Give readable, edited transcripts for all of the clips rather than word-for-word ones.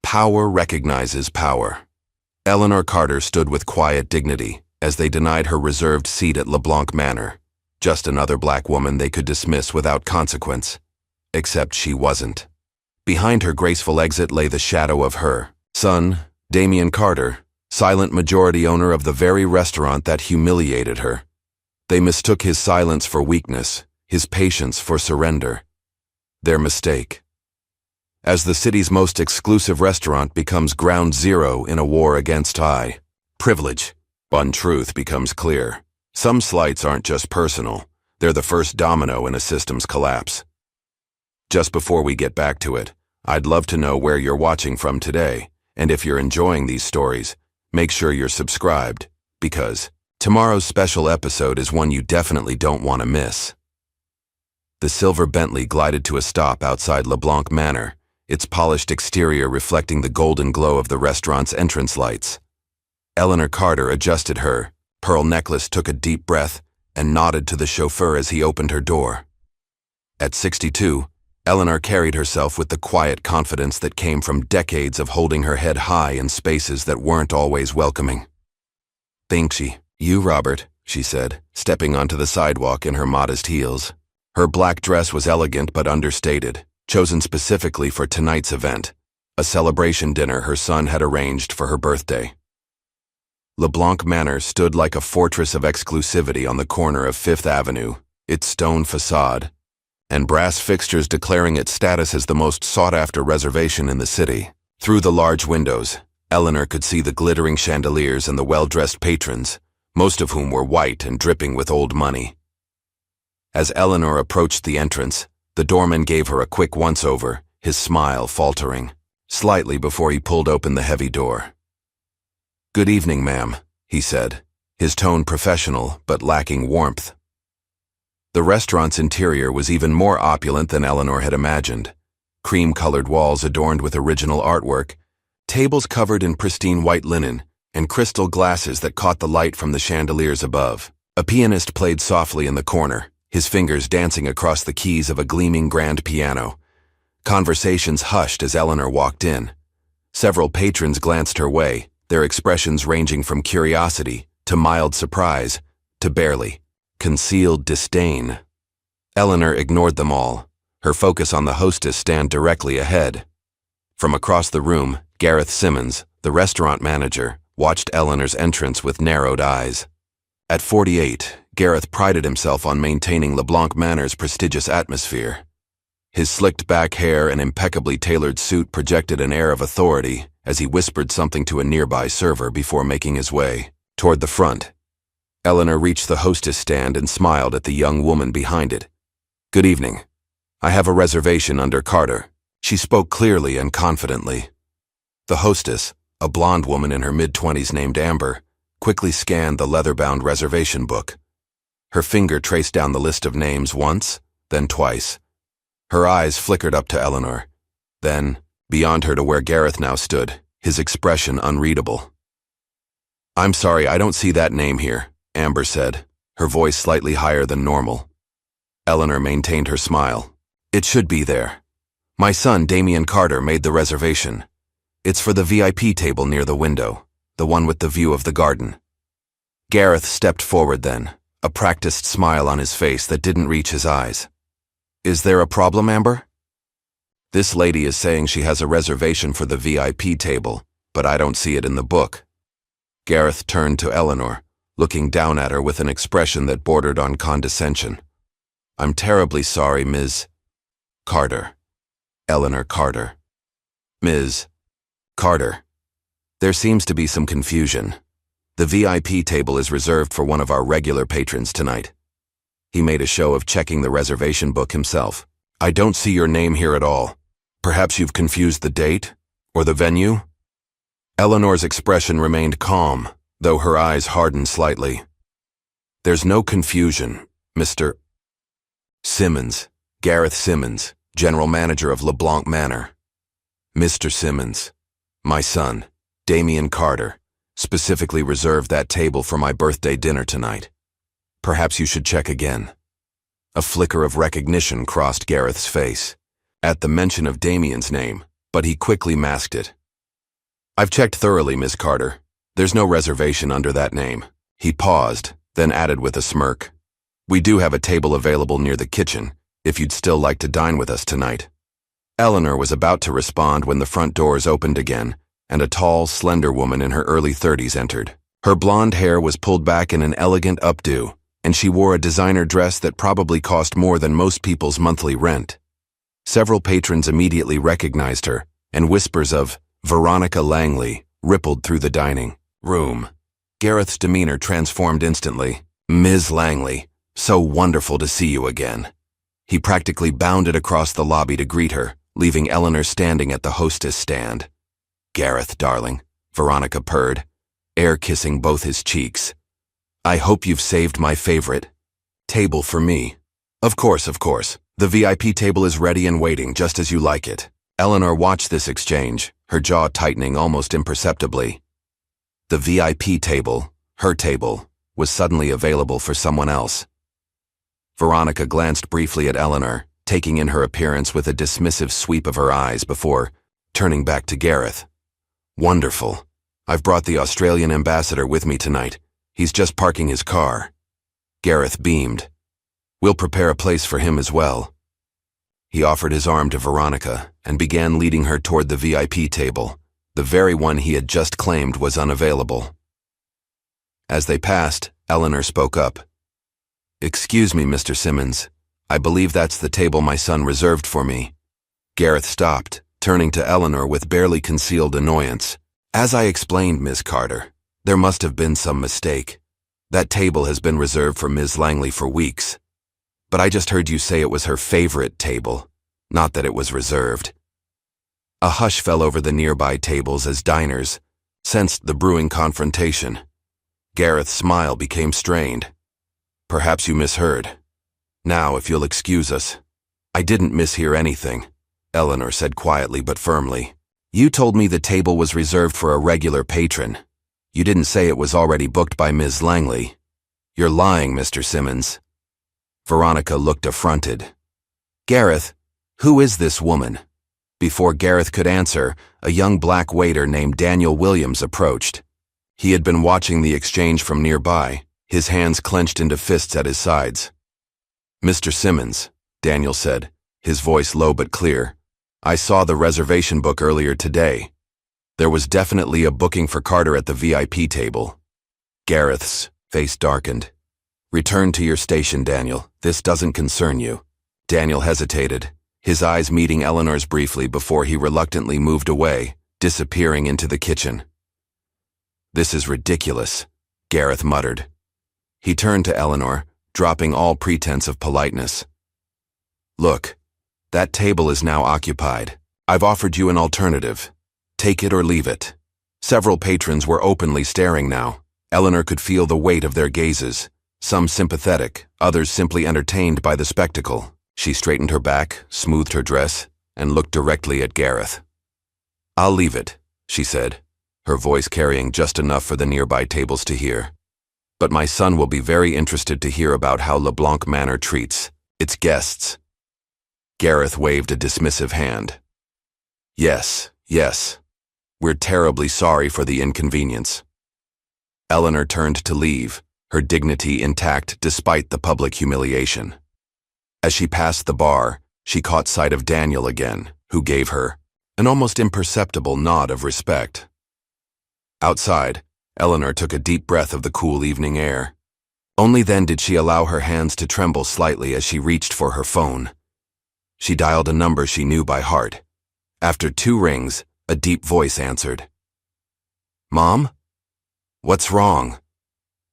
Power recognizes power. Eleanor Carter stood with quiet dignity as they denied her reserved seat at LeBlanc Manor. Just another black woman they could dismiss without consequence. Except she wasn't. Behind her graceful exit lay the shadow of her son, Damian Carter, silent majority owner of the very restaurant that humiliated her. They mistook his silence for weakness, his patience for surrender. Their mistake. As the city's most exclusive restaurant becomes ground zero in a war against high privilege, untruth becomes clear. Some slights aren't just personal, they're the first domino in a system's collapse. Just before we get back to it, I'd love to know where you're watching from today, and if you're enjoying these stories, make sure you're subscribed, because tomorrow's special episode is one you definitely don't want to miss. The silver Bentley glided to a stop outside LeBlanc Manor, its polished exterior reflecting the golden glow of the restaurant's entrance lights. Eleanor Carter adjusted her pearl necklace, took a deep breath, and nodded to the chauffeur as he opened her door. At 62, Eleanor carried herself with the quiet confidence that came from decades of holding her head high in spaces that weren't always welcoming. "Thank you, Robert," she said, stepping onto the sidewalk in her modest heels. Her black dress was elegant but understated, chosen specifically for tonight's event, a celebration dinner her son had arranged for her birthday. LeBlanc Manor stood like a fortress of exclusivity on the corner of Fifth Avenue, its stone facade, and brass fixtures declaring its status as the most sought-after reservation in the city. Through the large windows, Eleanor could see the glittering chandeliers and the well-dressed patrons, most of whom were white and dripping with old money. As Eleanor approached the entrance, the doorman gave her a quick once-over, his smile faltering, slightly before he pulled open the heavy door. "Good evening, ma'am," he said, his tone professional but lacking warmth. The restaurant's interior was even more opulent than Eleanor had imagined. Cream-colored walls adorned with original artwork, tables covered in pristine white linen, and crystal glasses that caught the light from the chandeliers above. A pianist played softly in the corner, his fingers dancing across the keys of a gleaming grand piano. Conversations hushed as Eleanor walked in. Several patrons glanced her way, their expressions ranging from curiosity to mild surprise to barely concealed disdain. Eleanor ignored them all, her focus on the hostess stand directly ahead. From across the room, Gareth Simmons, the restaurant manager, watched Eleanor's entrance with narrowed eyes. At 48, Gareth prided himself on maintaining LeBlanc Manor's prestigious atmosphere. His slicked-back hair and impeccably tailored suit projected an air of authority as he whispered something to a nearby server before making his way toward the front. Eleanor reached the hostess stand and smiled at the young woman behind it. "Good evening. I have a reservation under Carter." She spoke clearly and confidently. The hostess, a blonde woman in her mid-20s named Amber, quickly scanned the leather-bound reservation book. Her finger traced down the list of names once, then twice. Her eyes flickered up to Eleanor, then beyond her to where Gareth now stood, his expression unreadable. "I'm sorry, I don't see that name here," Amber said, her voice slightly higher than normal. Eleanor maintained her smile. "It should be there. My son, Damian Carter, made the reservation. It's for the VIP table near the window, the one with the view of the garden." Gareth stepped forward then, a practiced smile on his face that didn't reach his eyes. "Is there a problem, Amber?" "This lady is saying she has a reservation for the VIP table, but I don't see it in the book." Gareth turned to Eleanor, looking down at her with an expression that bordered on condescension. "I'm terribly sorry, Ms. Carter." Eleanor Carter. "Ms. Carter. There seems to be some confusion. The VIP table is reserved for one of our regular patrons tonight." He made a show of checking the reservation book himself. "I don't see your name here at all. Perhaps you've confused the date? Or the venue?" Eleanor's expression remained calm, though her eyes hardened slightly. "There's no confusion, Mr. Simmons, Gareth Simmons, general manager of LeBlanc Manor. Mr. Simmons, my son, Damian Carter, specifically reserved that table for my birthday dinner tonight. Perhaps you should check again." A flicker of recognition crossed Gareth's face at the mention of Damian's name, but he quickly masked it. I've checked thoroughly, Miss Carter. There's no reservation under that name. He paused, then added with a smirk. We do have a table available near the kitchen, if you'd still like to dine with us tonight. Eleanor was about to respond when the front doors opened again, and a tall, slender woman in her early 30s entered. Her blonde hair was pulled back in an elegant updo, and she wore a designer dress that probably cost more than most people's monthly rent. Several patrons immediately recognized her, and whispers of Veronica Langley rippled through the dining room. Gareth's demeanor transformed instantly. Ms. Langley, so wonderful to see you again. He practically bounded across the lobby to greet her, leaving Eleanor standing at the hostess stand. Gareth, darling, Veronica purred, air-kissing both his cheeks. I hope you've saved my favorite table for me. Of course, of course. The VIP table is ready and waiting just as you like it. Eleanor watched this exchange, her jaw tightening almost imperceptibly. The VIP table, her table, was suddenly available for someone else. Veronica glanced briefly at Eleanor, taking in her appearance with a dismissive sweep of her eyes before turning back to Gareth. Wonderful. I've brought the Australian ambassador with me tonight. He's just parking his car. Gareth beamed. We'll prepare a place for him as well. He offered his arm to Veronica and began leading her toward the VIP table, the very one he had just claimed was unavailable. As they passed, Eleanor spoke up. Excuse me, Mr. Simmons. I believe that's the table my son reserved for me. Gareth stopped, turning to Eleanor with barely concealed annoyance. As I explained, Miss Carter, there must have been some mistake. That table has been reserved for Ms. Langley for weeks. But I just heard you say it was her favorite table, not that it was reserved. A hush fell over the nearby tables as diners sensed the brewing confrontation. Gareth's smile became strained. Perhaps you misheard. Now, if you'll excuse us. I didn't mishear anything, Eleanor said quietly but firmly. You told me the table was reserved for a regular patron. You didn't say it was already booked by Ms. Langley. You're lying, Mr. Simmons. Veronica looked affronted. Gareth, who is this woman? Before Gareth could answer, a young black waiter named Daniel Williams approached. He had been watching the exchange from nearby, his hands clenched into fists at his sides. Mr. Simmons, Daniel said, his voice low but clear, I saw the reservation book earlier today. There was definitely a booking for Carter at the VIP table. Gareth's face darkened. Return to your station, Daniel. This doesn't concern you. Daniel hesitated, his eyes meeting Eleanor's briefly before he reluctantly moved away, disappearing into the kitchen. This is ridiculous, Gareth muttered. He turned to Eleanor, dropping all pretense of politeness. Look, that table is now occupied. I've offered you an alternative. Take it or leave it. Several patrons were openly staring now. Eleanor could feel the weight of their gazes, some sympathetic, others simply entertained by the spectacle. She straightened her back, smoothed her dress, and looked directly at Gareth. I'll leave it, she said, her voice carrying just enough for the nearby tables to hear. But my son will be very interested to hear about how LeBlanc Manor treats its guests. Gareth waved a dismissive hand. Yes, yes. We're terribly sorry for the inconvenience. Eleanor turned to leave, her dignity intact despite the public humiliation. As she passed the bar, she caught sight of Daniel again, who gave her an almost imperceptible nod of respect. Outside, Eleanor took a deep breath of the cool evening air. Only then did she allow her hands to tremble slightly as she reached for her phone. She dialed a number she knew by heart. After 2 rings, a deep voice answered. Mom? What's wrong?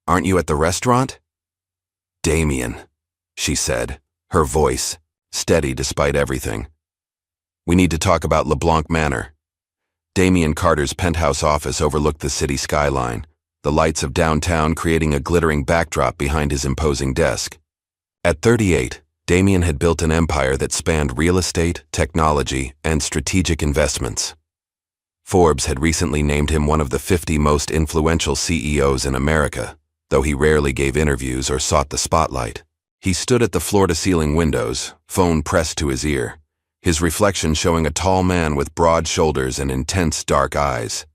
Aren't you at the restaurant? Damien, she said, her voice steady despite everything. We need to talk about LeBlanc Manor. Damien Carter's penthouse office overlooked the city skyline, the lights of downtown creating a glittering backdrop behind his imposing desk. At 38, Damien had built an empire that spanned real estate, technology, and strategic investments. Forbes had recently named him one of the 50 most influential CEOs in America, though he rarely gave interviews or sought the spotlight. He stood at the floor-to-ceiling windows, phone pressed to his ear, his reflection showing a tall man with broad shoulders and intense dark eyes.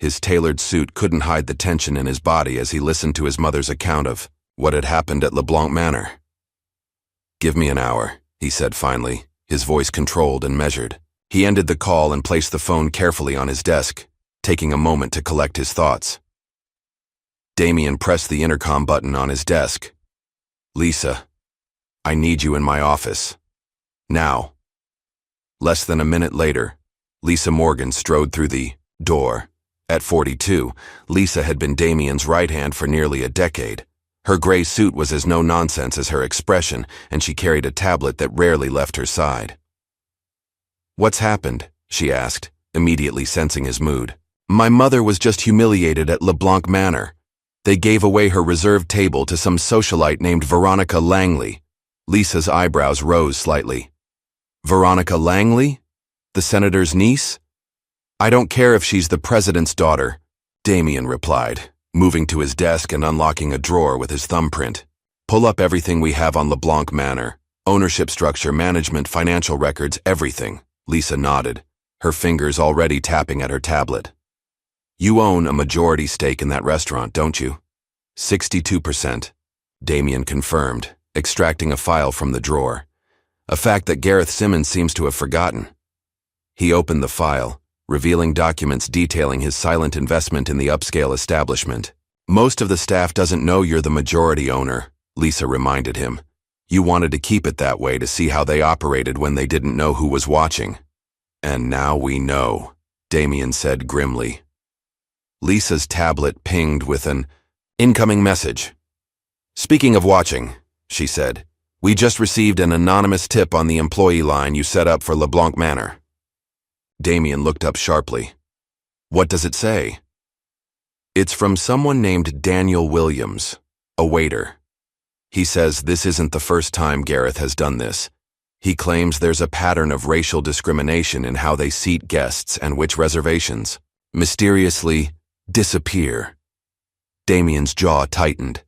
His tailored suit couldn't hide the tension in his body as he listened to his mother's account of what had happened at LeBlanc Manor. "Give me an hour," he said finally, his voice controlled and measured. He ended the call and placed the phone carefully on his desk, taking a moment to collect his thoughts. Damien pressed the intercom button on his desk. "Lisa, I need you in my office. Now." Less than a minute later, Lisa Morgan strode through the door. At 42, Lisa had been Damien's right hand for nearly a decade. Her gray suit was as no-nonsense as her expression, and she carried a tablet that rarely left her side. "What's happened?" she asked, immediately sensing his mood. "My mother was just humiliated at LeBlanc Manor. They gave away her reserved table to some socialite named Veronica Langley." Lisa's eyebrows rose slightly. "Veronica Langley? The senator's niece?" "I don't care if she's the president's daughter," Damien replied, moving to his desk and unlocking a drawer with his thumbprint. "Pull up everything we have on LeBlanc Manor. Ownership structure, management, financial records, everything." Lisa nodded, her fingers already tapping at her tablet. "You own a majority stake in that restaurant, don't you?" 62%, Damien confirmed, extracting a file from the drawer, a fact that Gareth Simmons seems to have forgotten. He opened the file, revealing documents detailing his silent investment in the upscale establishment. "Most of the staff doesn't know you're the majority owner," Lisa reminded him. "You wanted to keep it that way to see how they operated when they didn't know who was watching." "And now we know," Damien said grimly. Lisa's tablet pinged with an incoming message. "Speaking of watching," she said, "we just received an anonymous tip on the employee line you set up for LeBlanc Manor." Damien looked up sharply. "What does it say?" "It's from someone named Daniel Williams, a waiter. He says this isn't the first time Gareth has done this. He claims there's a pattern of racial discrimination in how they seat guests and which reservations mysteriously disappear." Damien's jaw tightened.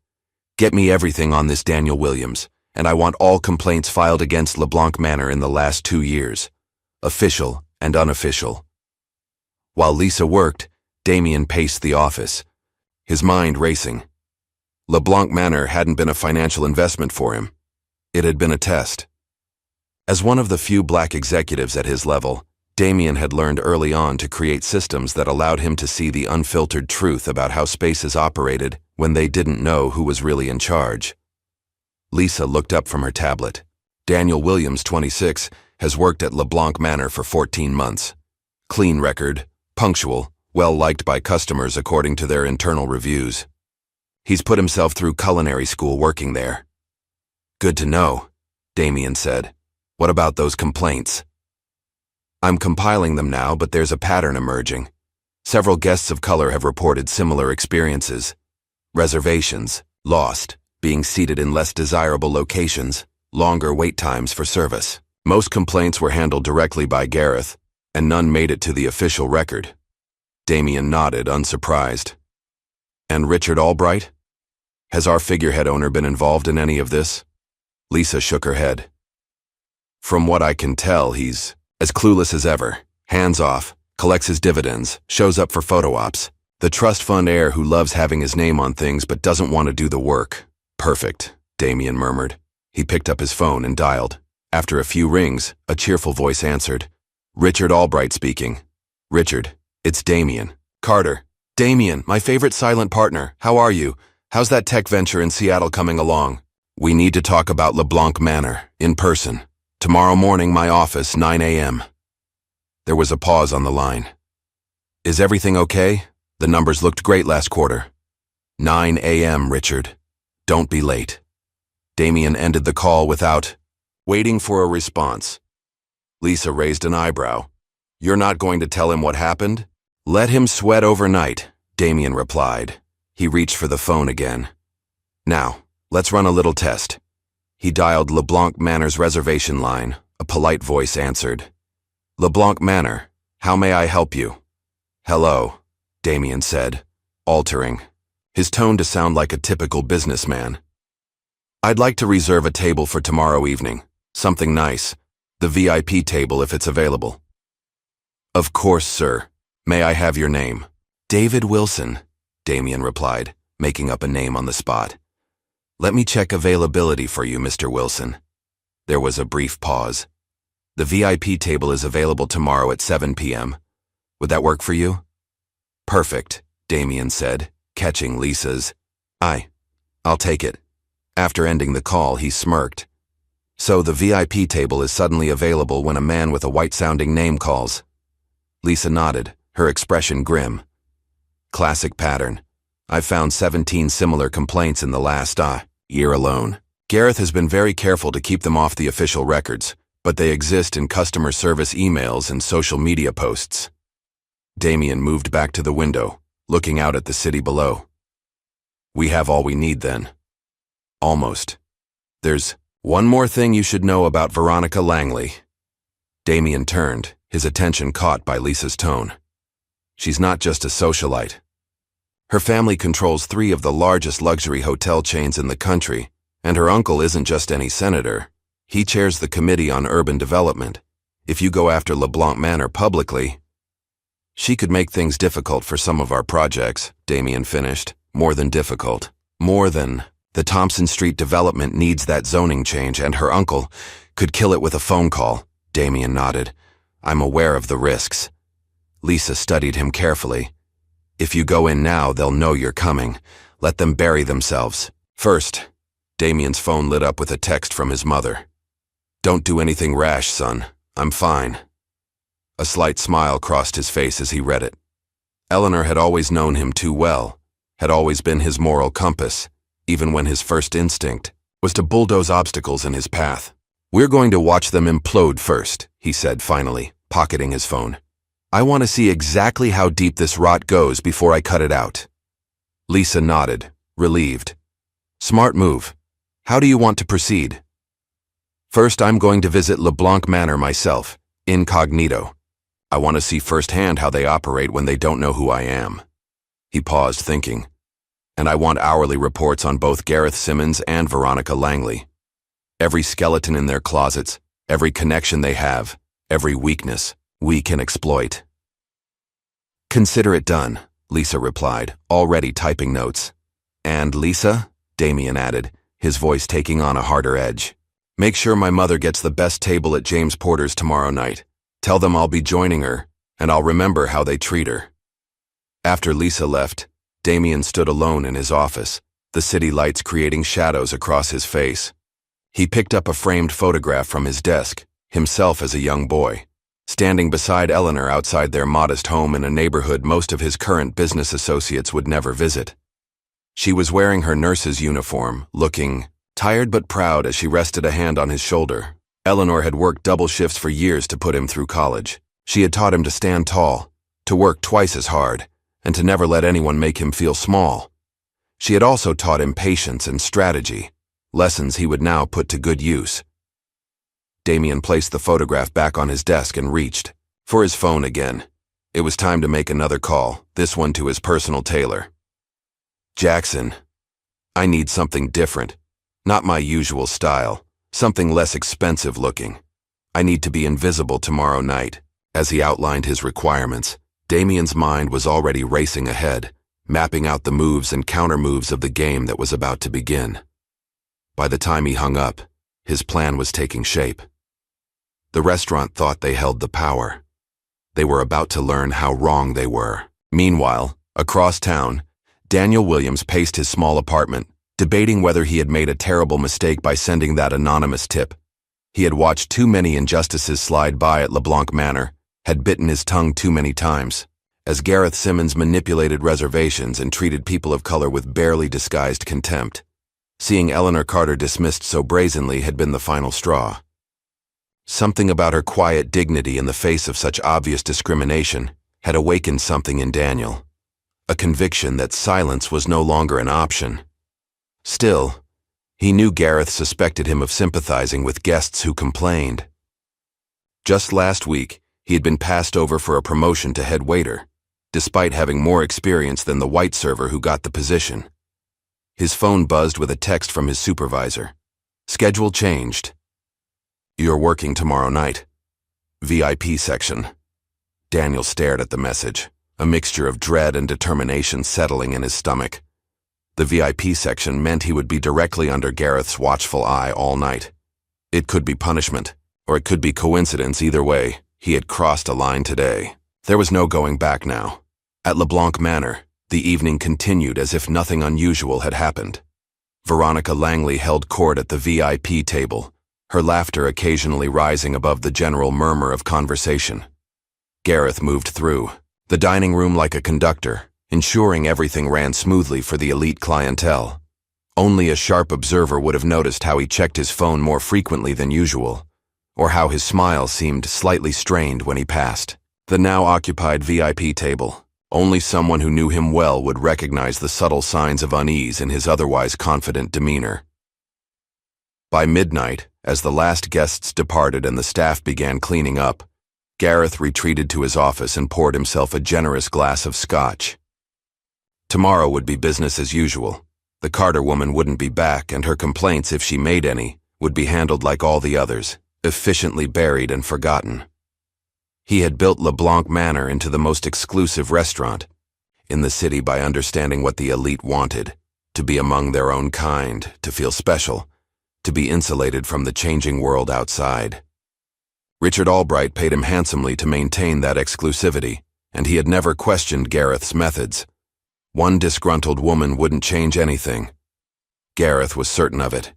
"Get me everything on this Daniel Williams, and I want all complaints filed against LeBlanc Manor in the last 2 years. Official and unofficial." While Lisa worked, Damien paced the office, his mind racing. LeBlanc Manor hadn't been a financial investment for him. It had been a test. As one of the few black executives at his level, Damien had learned early on to create systems that allowed him to see the unfiltered truth about how spaces operated when they didn't know who was really in charge. Lisa looked up from her tablet. "Daniel Williams, 26, has worked at LeBlanc Manor for 14 months. Clean record, punctual, well-liked by customers according to their internal reviews. He's put himself through culinary school working there." "Good to know," Damien said. "What about those complaints?" "I'm compiling them now, but there's a pattern emerging. Several guests of color have reported similar experiences. Reservations, lost, being seated in less desirable locations, longer wait times for service. Most complaints were handled directly by Gareth, and none made it to the official record." Damien nodded, unsurprised. "And Richard Albright? Has our figurehead owner been involved in any of this?" Lisa shook her head. "From what I can tell, he's as clueless as ever. Hands off, collects his dividends, shows up for photo ops. The trust fund heir who loves having his name on things but doesn't want to do the work." "Perfect," Damien murmured. He picked up his phone and dialed. After a few rings, a cheerful voice answered. "Richard Albright speaking." "Richard, it's Damien." "Carter." "Damien, my favorite silent partner. How are you? How's that tech venture in Seattle coming along?" "We need to talk about LeBlanc Manor, in person. Tomorrow morning, my office, 9 a.m. There was a pause on the line. "Is everything okay? The numbers looked great last quarter." 9 a.m., Richard. Don't be late." Damien ended the call without waiting for a response. Lisa raised an eyebrow. "You're not going to tell him what happened?" "Let him sweat overnight," Damien replied. He reached for the phone again. "Now, let's run a little test." He dialed LeBlanc Manor's reservation line. A polite voice answered. "LeBlanc Manor, how may I help you?" "Hello," Damien said, altering, his tone to sound like a typical businessman. "I'd like to reserve a table for tomorrow evening. Something nice. The VIP table if it's available." "Of course, sir. May I have your name?" David Wilson, Damien replied, making up a name on the spot. Let me check availability for you, Mr. Wilson. There was a brief pause. The VIP table is available tomorrow at 7 p.m. Would that work for you? Perfect, Damien said, catching Lisa's. I'll take it. After ending the call, he smirked. So the VIP table is suddenly available when a man with a white-sounding name calls. Lisa nodded, her expression grim. Classic pattern. I've found 17 similar complaints in the last year alone. Gareth has been very careful to keep them off the official records, but they exist in customer service emails and social media posts. Damien moved back to the window, looking out at the city below. We have all we need then. Almost. There's one more thing you should know about Veronica Langley. Damien turned, his attention caught by Lisa's tone. She's not just a socialite. Her family controls 3 of the largest luxury hotel chains in the country, and her uncle isn't just any senator. He chairs the Committee on Urban Development. If you go after LeBlanc Manor publicly, she could make things difficult for some of our projects, Damien finished. More than difficult. More than. The Thompson Street development needs that zoning change, and her uncle could kill it with a phone call. Damien nodded. I'm aware of the risks. Lisa studied him carefully. If you go in now, they'll know you're coming. Let them bury themselves. First, Damien's phone lit up with a text from his mother. Don't do anything rash, son. I'm fine. A slight smile crossed his face as he read it. Eleanor had always known him too well, had always been his moral compass, even when his first instinct was to bulldoze obstacles in his path. We're going to watch them implode first, he said finally, pocketing his phone. I want to see exactly how deep this rot goes before I cut it out. Lisa nodded, relieved. Smart move. How do you want to proceed? First, I'm going to visit LeBlanc Manor myself, incognito. I want to see firsthand how they operate when they don't know who I am. He paused, thinking. And I want hourly reports on both Gareth Simmons and Veronica Langley. Every skeleton in their closets, every connection they have, every weakness we can exploit. Consider it done, Lisa replied, already typing notes. And Lisa, Damien added, his voice taking on a harder edge. Make sure my mother gets the best table at James Porter's tomorrow night. Tell them I'll be joining her, and I'll remember how they treat her. After Lisa left, Damien stood alone in his office, the city lights creating shadows across his face. He picked up a framed photograph from his desk, himself as a young boy, standing beside Eleanor outside their modest home in a neighborhood most of his current business associates would never visit. She was wearing her nurse's uniform, looking tired but proud as she rested a hand on his shoulder. Eleanor had worked double shifts for years to put him through college. She had taught him to stand tall, to work twice as hard, and to never let anyone make him feel small. She had also taught him patience and strategy, lessons he would now put to good use. Damien placed the photograph back on his desk and reached for his phone again. It was time to make another call, this one to his personal tailor. Jackson, I need something different. Not my usual style, something less expensive looking. I need to be invisible tomorrow night. As he outlined his requirements, Damien's mind was already racing ahead, mapping out the moves and counter-moves of the game that was about to begin. By the time he hung up, his plan was taking shape. The restaurant thought they held the power. They were about to learn how wrong they were. Meanwhile, across town, Daniel Williams paced his small apartment, debating whether he had made a terrible mistake by sending that anonymous tip. He had watched too many injustices slide by at LeBlanc Manor, had bitten his tongue too many times, as Gareth Simmons manipulated reservations and treated people of color with barely disguised contempt. Seeing Eleanor Carter dismissed so brazenly had been the final straw. Something about her quiet dignity in the face of such obvious discrimination had awakened something in Daniel, a conviction that silence was no longer an option. Still, he knew Gareth suspected him of sympathizing with guests who complained. Just last week, he had been passed over for a promotion to head waiter, despite having more experience than the white server who got the position. His phone buzzed with a text from his supervisor. Schedule changed. You're working tomorrow night. VIP section. Daniel stared at the message, a mixture of dread and determination settling in his stomach. The VIP section meant he would be directly under Gareth's watchful eye all night. It could be punishment, or it could be coincidence. Either way, he had crossed a line today. There was no going back now. At LeBlanc Manor, the evening continued as if nothing unusual had happened. Veronica Langley held court at the VIP table, her laughter occasionally rising above the general murmur of conversation. Gareth moved through the dining room like a conductor, ensuring everything ran smoothly for the elite clientele. Only a sharp observer would have noticed how he checked his phone more frequently than usual, or how his smile seemed slightly strained when he passed the now occupied VIP table. Only someone who knew him well would recognize the subtle signs of unease in his otherwise confident demeanor. By midnight, as the last guests departed and the staff began cleaning up, Gareth retreated to his office and poured himself a generous glass of scotch. Tomorrow would be business as usual. The Carter woman wouldn't be back, and her complaints, if she made any, would be handled like all the others, efficiently buried and forgotten. He had built LeBlanc Manor into the most exclusive restaurant in the city by understanding what the elite wanted: to be among their own kind, to feel special, to be insulated from the changing world outside. Richard Albright paid him handsomely to maintain that exclusivity, and he had never questioned Gareth's methods. One disgruntled woman wouldn't change anything. Gareth was certain of it.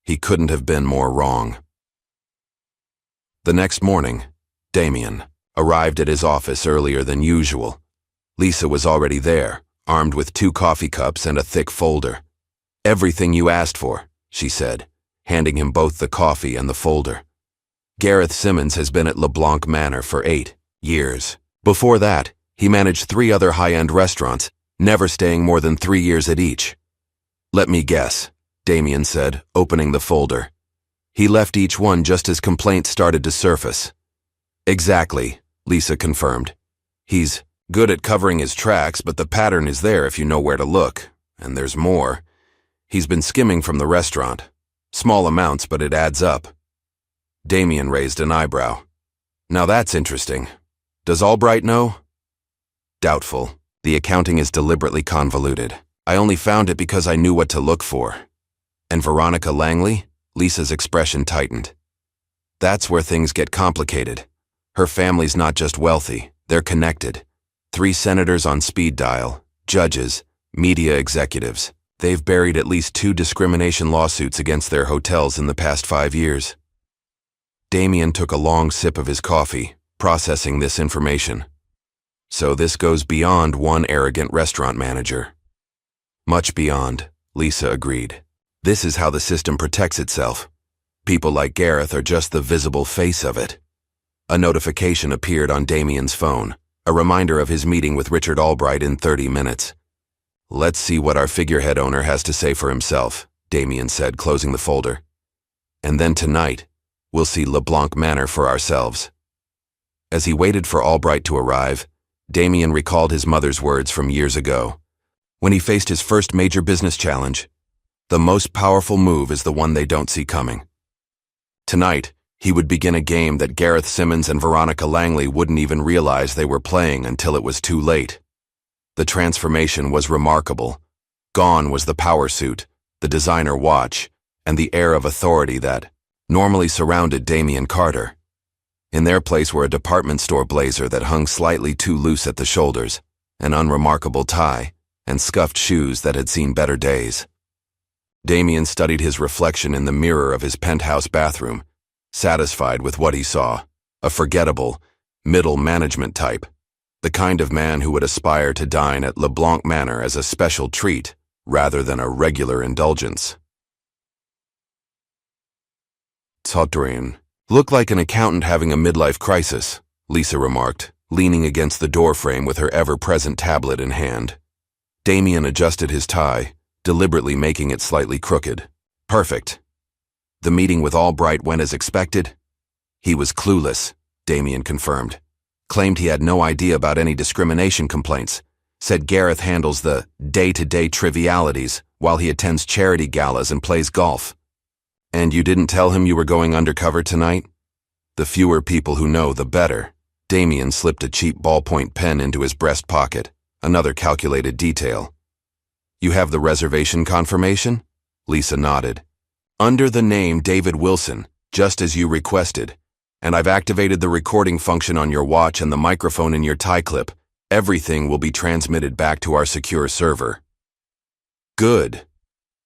He couldn't have been more wrong. The next morning, Damien arrived at his office earlier than usual. Lisa was already there, armed with 2 coffee cups and a thick folder. "Everything you asked for," she said, handing him both the coffee and the folder. Gareth Simmons has been at LeBlanc Manor for 8 years. Before that, he managed 3 other high-end restaurants, never staying more than 3 years at each. "Let me guess," Damien said, opening the folder. He left each one just as complaints started to surface. "Exactly," Lisa confirmed. "He's good at covering his tracks, but the pattern is there if you know where to look. And there's more. He's been skimming from the restaurant. Small amounts, but it adds up." Damien raised an eyebrow. "Now that's interesting. Does Albright know?" "Doubtful. The accounting is deliberately convoluted. I only found it because I knew what to look for." "And Veronica Langley?" Lisa's expression tightened. "That's where things get complicated. Her family's not just wealthy, they're connected. 3 senators on speed dial, judges, media executives. They've buried at least 2 discrimination lawsuits against their hotels in the past 5 years. Damien took a long sip of his coffee, processing this information. So this goes beyond one arrogant restaurant manager. Much beyond, Lisa agreed. This is how the system protects itself. People like Gareth are just the visible face of it. A notification appeared on Damien's phone, a reminder of his meeting with Richard Albright in 30 minutes. "Let's see what our figurehead owner has to say for himself," Damien said, closing the folder. "And then tonight, we'll see LeBlanc Manor for ourselves." As he waited for Albright to arrive, Damien recalled his mother's words from years ago. When he faced his first major business challenge, the most powerful move is the one they don't see coming. Tonight, he would begin a game that Gareth Simmons and Veronica Langley wouldn't even realize they were playing until it was too late. The transformation was remarkable. Gone was the power suit, the designer watch, and the air of authority that normally surrounded Damien Carter. In their place were a department store blazer that hung slightly too loose at the shoulders, an unremarkable tie, and scuffed shoes that had seen better days. Damien studied his reflection in the mirror of his penthouse bathroom, satisfied with what he saw, a forgettable, middle management type, the kind of man who would aspire to dine at LeBlanc Manor as a special treat rather than a regular indulgence. Totterin looked like an accountant having a midlife crisis, Lisa remarked, leaning against the doorframe with her ever-present tablet in hand. Damien adjusted his tie, deliberately making it slightly crooked. Perfect. The meeting with Albright went as expected? He was clueless, Damien confirmed. Claimed he had no idea about any discrimination complaints. Said Gareth handles the day-to-day trivialities while he attends charity galas and plays golf. And you didn't tell him you were going undercover tonight? The fewer people who know, the better, Damien slipped a cheap ballpoint pen into his breast pocket, another calculated detail. You have the reservation confirmation? Lisa nodded. Under the name David Wilson, just as you requested. And I've activated the recording function on your watch and the microphone in your tie clip. Everything will be transmitted back to our secure server. Good.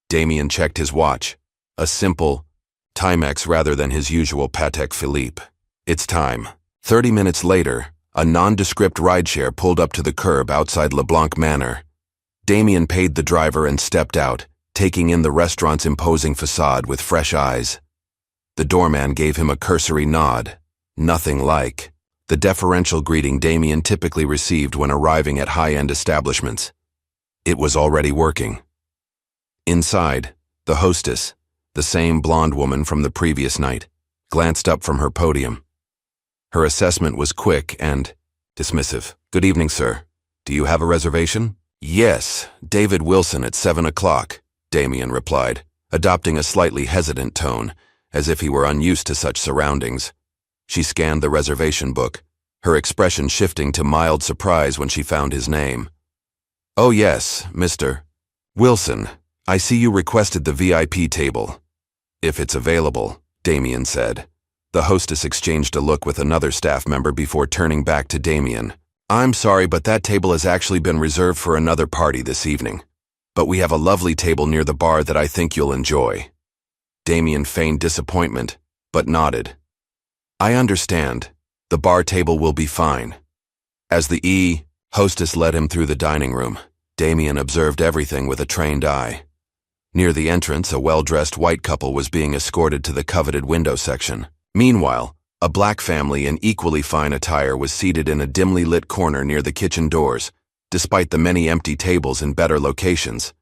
Damien checked his watch. A simple Timex rather than his usual Patek Philippe. It's time. 30 minutes later, a nondescript rideshare pulled up to the curb outside LeBlanc Manor. Damien paid the driver and stepped out, taking in the restaurant's imposing facade with fresh eyes. The doorman gave him a cursory nod. Nothing like the deferential greeting Damien typically received when arriving at high-end establishments. It was already working. Inside, the hostess, the same blonde woman from the previous night, glanced up from her podium. Her assessment was quick and dismissive. Good evening, sir. Do you have a reservation? Yes, David Wilson at 7 o'clock, Damien replied, adopting a slightly hesitant tone, as if he were unused to such surroundings. She scanned the reservation book, her expression shifting to mild surprise when she found his name. Oh yes, Mr. Wilson, I see you requested the VIP table. If it's available, Damien said. The hostess exchanged a look with another staff member before turning back to Damien. I'm sorry, but that table has actually been reserved for another party this evening. But we have a lovely table near the bar that I think you'll enjoy. Damien feigned disappointment, but nodded. I understand. The bar table will be fine. As the hostess led him through the dining room, Damien observed everything with a trained eye. Near the entrance, a well-dressed white couple was being escorted to the coveted window section. Meanwhile, a black family in equally fine attire was seated in a dimly lit corner near the kitchen doors, despite the many empty tables in better locations.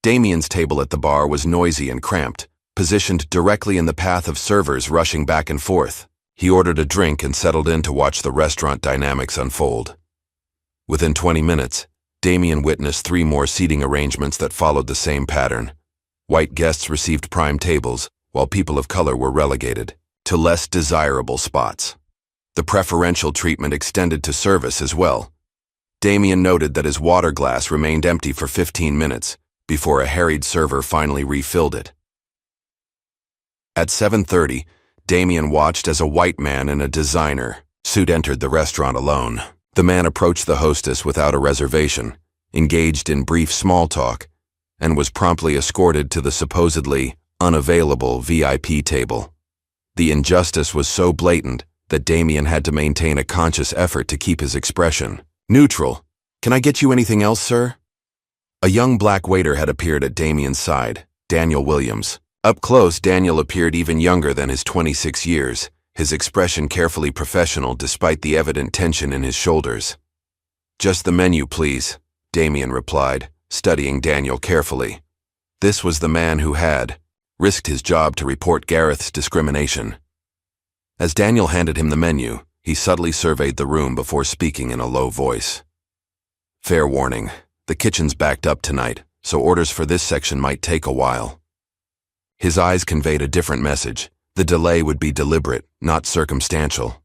Damien's table at the bar was noisy and cramped, positioned directly in the path of servers rushing back and forth. He ordered a drink and settled in to watch the restaurant dynamics unfold. Within 20 minutes, Damien witnessed 3 more seating arrangements that followed the same pattern. White guests received prime tables, while people of color were relegated to less desirable spots. The preferential treatment extended to service as well. Damien noted that his water glass remained empty for 15 minutes before a harried server finally refilled it. At 7:30, Damien watched as a white man in a designer suit entered the restaurant alone. The man approached the hostess without a reservation, engaged in brief small talk, and was promptly escorted to the supposedly unavailable VIP table. The injustice was so blatant that Damien had to maintain a conscious effort to keep his expression neutral. Can I get you anything else, sir? A young black waiter had appeared at Damien's side, Daniel Williams. Up close, Daniel appeared even younger than his 26 years, his expression carefully professional despite the evident tension in his shoulders. Just the menu, please, Damien replied, studying Daniel carefully. This was the man who had risked his job to report Gareth's discrimination. As Daniel handed him the menu, he subtly surveyed the room before speaking in a low voice. Fair warning, the kitchen's backed up tonight, so orders for this section might take a while. His eyes conveyed a different message. The delay would be deliberate, not circumstantial.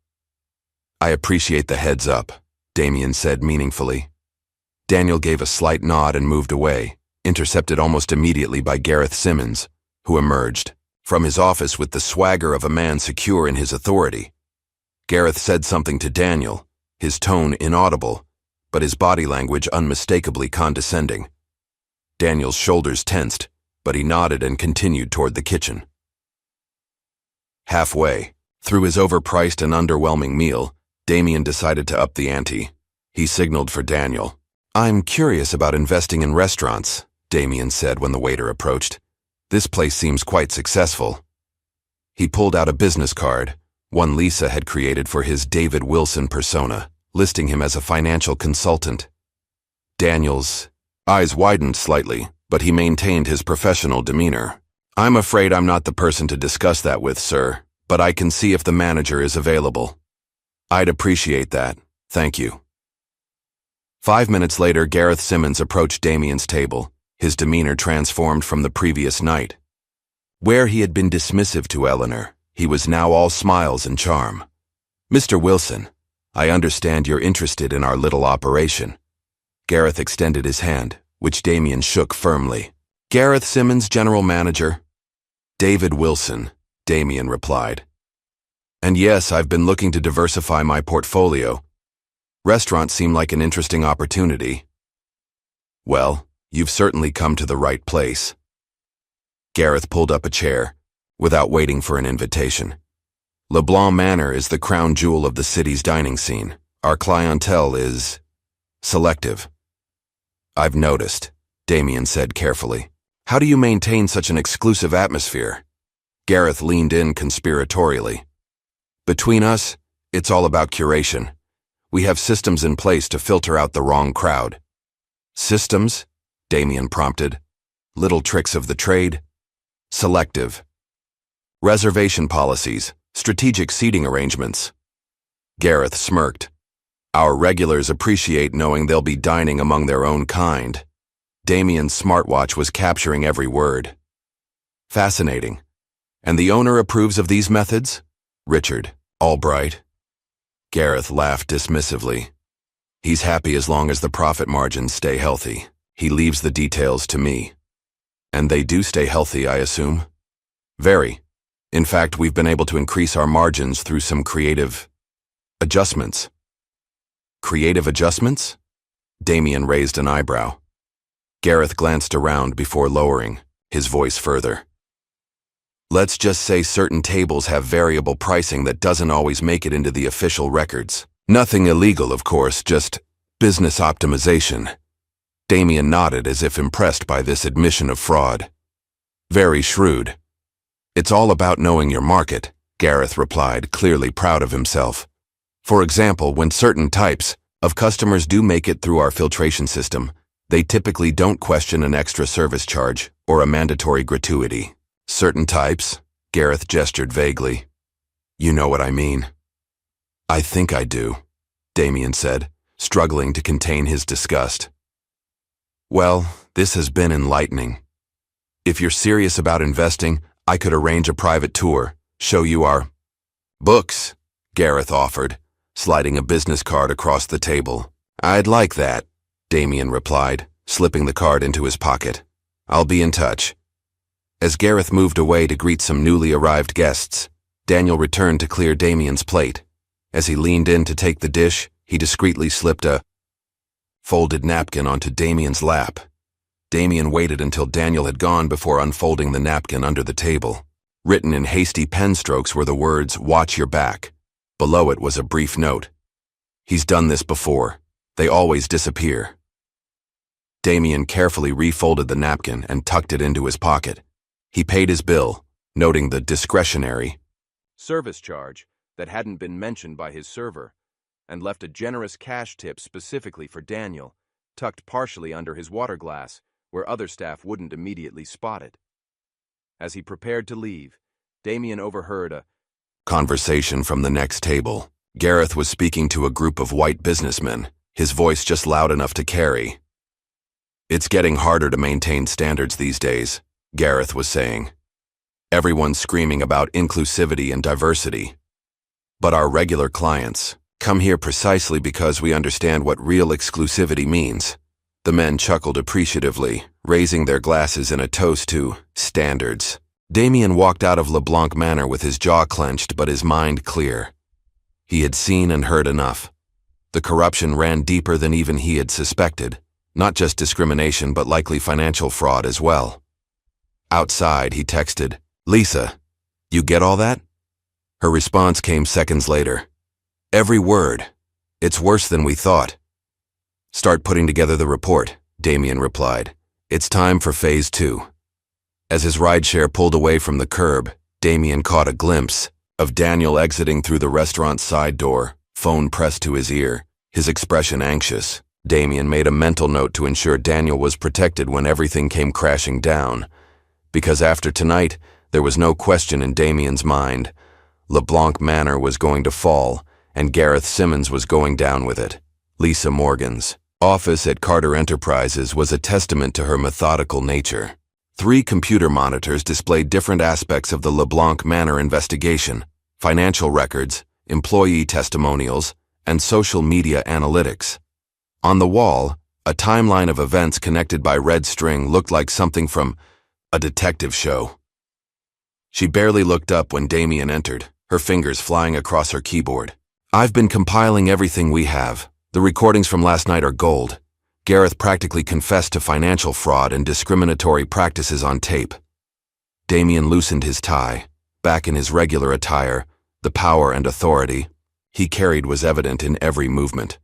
I appreciate the heads up, Damien said meaningfully. Daniel gave a slight nod and moved away, intercepted almost immediately by Gareth Simmons, who emerged from his office with the swagger of a man secure in his authority. Gareth said something to Daniel, his tone inaudible, but his body language unmistakably condescending. Daniel's shoulders tensed, but he nodded and continued toward the kitchen. Halfway, through his overpriced and underwhelming meal, Damien decided to up the ante. He signaled for Daniel. I'm curious about investing in restaurants, Damien said when the waiter approached. This place seems quite successful. He pulled out a business card, one Lisa had created for his David Wilson persona, listing him as a financial consultant. Daniel's eyes widened slightly, but he maintained his professional demeanor. I'm afraid I'm not the person to discuss that with, sir, but I can see if the manager is available. I'd appreciate that, thank you. 5 minutes later, Gareth Simmons approached Damien's table, his demeanor transformed from the previous night. Where he had been dismissive to Eleanor, he was now all smiles and charm. Mr. Wilson, I understand you're interested in our little operation. Gareth extended his hand, which Damien shook firmly. Gareth Simmons, General Manager. David Wilson, Damien replied. And yes, I've been looking to diversify my portfolio. Restaurants seem like an interesting opportunity. Well, you've certainly come to the right place. Gareth pulled up a chair, without waiting for an invitation. LeBlanc Manor is the crown jewel of the city's dining scene. Our clientele is selective. I've noticed, Damien said carefully. How do you maintain such an exclusive atmosphere? Gareth leaned in conspiratorially. Between us, it's all about curation. We have systems in place to filter out the wrong crowd. Systems? Damien prompted. Little tricks of the trade? Selective. Reservation policies, strategic seating arrangements. Gareth smirked. Our regulars appreciate knowing they'll be dining among their own kind. Damien's smartwatch was capturing every word. Fascinating. And the owner approves of these methods? Richard Albright. Gareth laughed dismissively. He's happy as long as the profit margins stay healthy. He leaves the details to me. And they do stay healthy, I assume? Very. In fact, we've been able to increase our margins through some creative adjustments. Creative adjustments? Damien raised an eyebrow. Gareth glanced around before lowering, his voice further. Let's just say certain tables have variable pricing that doesn't always make it into the official records. Nothing illegal, of course, just business optimization. Damien nodded as if impressed by this admission of fraud. Very shrewd. It's all about knowing your market, Gareth replied, clearly proud of himself. For example, when certain types of customers do make it through our filtration system, they typically don't question an extra service charge or a mandatory gratuity. Certain types? Gareth gestured vaguely. You know what I mean. I think I do, Damien said, struggling to contain his disgust. Well, this has been enlightening. If you're serious about investing, I could arrange a private tour, show you our books, Gareth offered, sliding a business card across the table. I'd like that, Damien replied, slipping the card into his pocket. I'll be in touch. As Gareth moved away to greet some newly arrived guests, Daniel returned to clear Damien's plate. As he leaned in to take the dish, he discreetly slipped a folded napkin onto Damien's lap. Damien waited until Daniel had gone before unfolding the napkin under the table. Written in hasty pen strokes were the words, "Watch your back." Below it was a brief note. He's done this before. They always disappear. Damien carefully refolded the napkin and tucked it into his pocket. He paid his bill, noting the discretionary service charge that hadn't been mentioned by his server, and left a generous cash tip specifically for Daniel, tucked partially under his water glass, where other staff wouldn't immediately spot it. As he prepared to leave, Damien overheard a conversation from the next table. Gareth was speaking to a group of white businessmen, his voice just loud enough to carry. It's getting harder to maintain standards these days, Gareth was saying. Everyone's screaming about inclusivity and diversity. But our regular clients come here precisely because we understand what real exclusivity means. The men chuckled appreciatively, raising their glasses in a toast to standards. Damien walked out of LeBlanc Manor with his jaw clenched but his mind clear. He had seen and heard enough. The corruption ran deeper than even he had suspected, not just discrimination but likely financial fraud as well. Outside, he texted, "Lisa, you get all that?" Her response came seconds later. "Every word. It's worse than we thought." "Start putting together the report," Damien replied. "It's time for Phase 2. As his rideshare pulled away from the curb, Damien caught a glimpse of Daniel exiting through the restaurant's side door, phone pressed to his ear, his expression anxious. Damien made a mental note to ensure Daniel was protected when everything came crashing down. Because after tonight, there was no question in Damien's mind. LeBlanc Manor was going to fall, and Gareth Simmons was going down with it. Lisa Morgan's office at Carter Enterprises was a testament to her methodical nature. 3 computer monitors displayed different aspects of the LeBlanc Manor investigation: financial records, employee testimonials, and social media analytics. On the wall, a timeline of events connected by red string looked like something from a detective show. She barely looked up when Damien entered, her fingers flying across her keyboard. "I've been compiling everything we have. The recordings from last night are gold. Gareth practically confessed to financial fraud and discriminatory practices on tape." Damien loosened his tie. Back in his regular attire, the power and authority he carried was evident in every movement.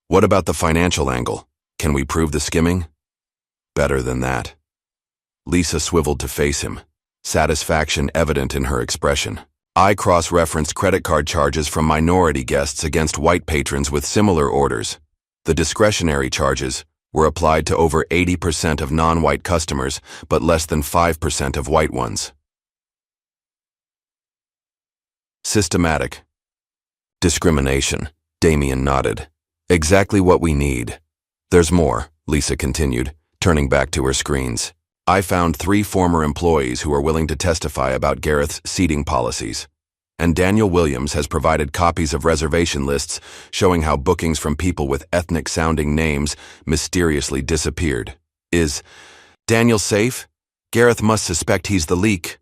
"What about the financial angle? Can we prove the skimming?" "Better than that." Lisa swiveled to face him, satisfaction evident in her expression. "I cross-referenced credit card charges from minority guests against white patrons with similar orders. The discretionary charges were applied to over 80% of non-white customers, but less than 5% of white ones." "Systematic discrimination," Damien nodded. "Exactly what we need." "There's more," Lisa continued, turning back to her screens. "I found 3 former employees who are willing to testify about Gareth's seating policies. And Daniel Williams has provided copies of reservation lists showing how bookings from people with ethnic-sounding names mysteriously disappeared. Is Daniel safe? Gareth must suspect he's the leak."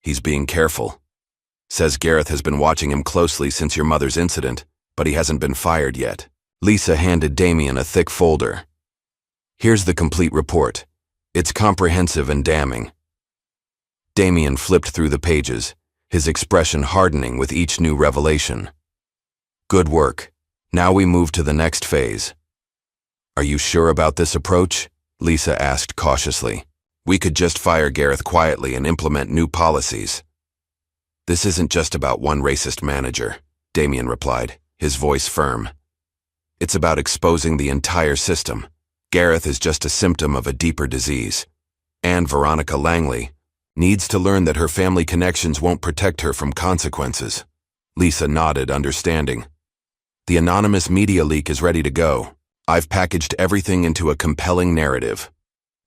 "He's being careful. Says Gareth has been watching him closely since your mother's incident, but he hasn't been fired yet." Lisa handed Damien a thick folder. "Here's the complete report. It's comprehensive and damning." Damien flipped through the pages, his expression hardening with each new revelation. "Good work. Now we move to the next phase." "Are you sure about this approach?" Lisa asked cautiously. "We could just fire Gareth quietly and implement new policies." "This isn't just about one racist manager," Damien replied, his voice firm. "It's about exposing the entire system. Gareth is just a symptom of a deeper disease. And Veronica Langley needs to learn that her family connections won't protect her from consequences." Lisa nodded, understanding. "The anonymous media leak is ready to go. I've packaged everything into a compelling narrative.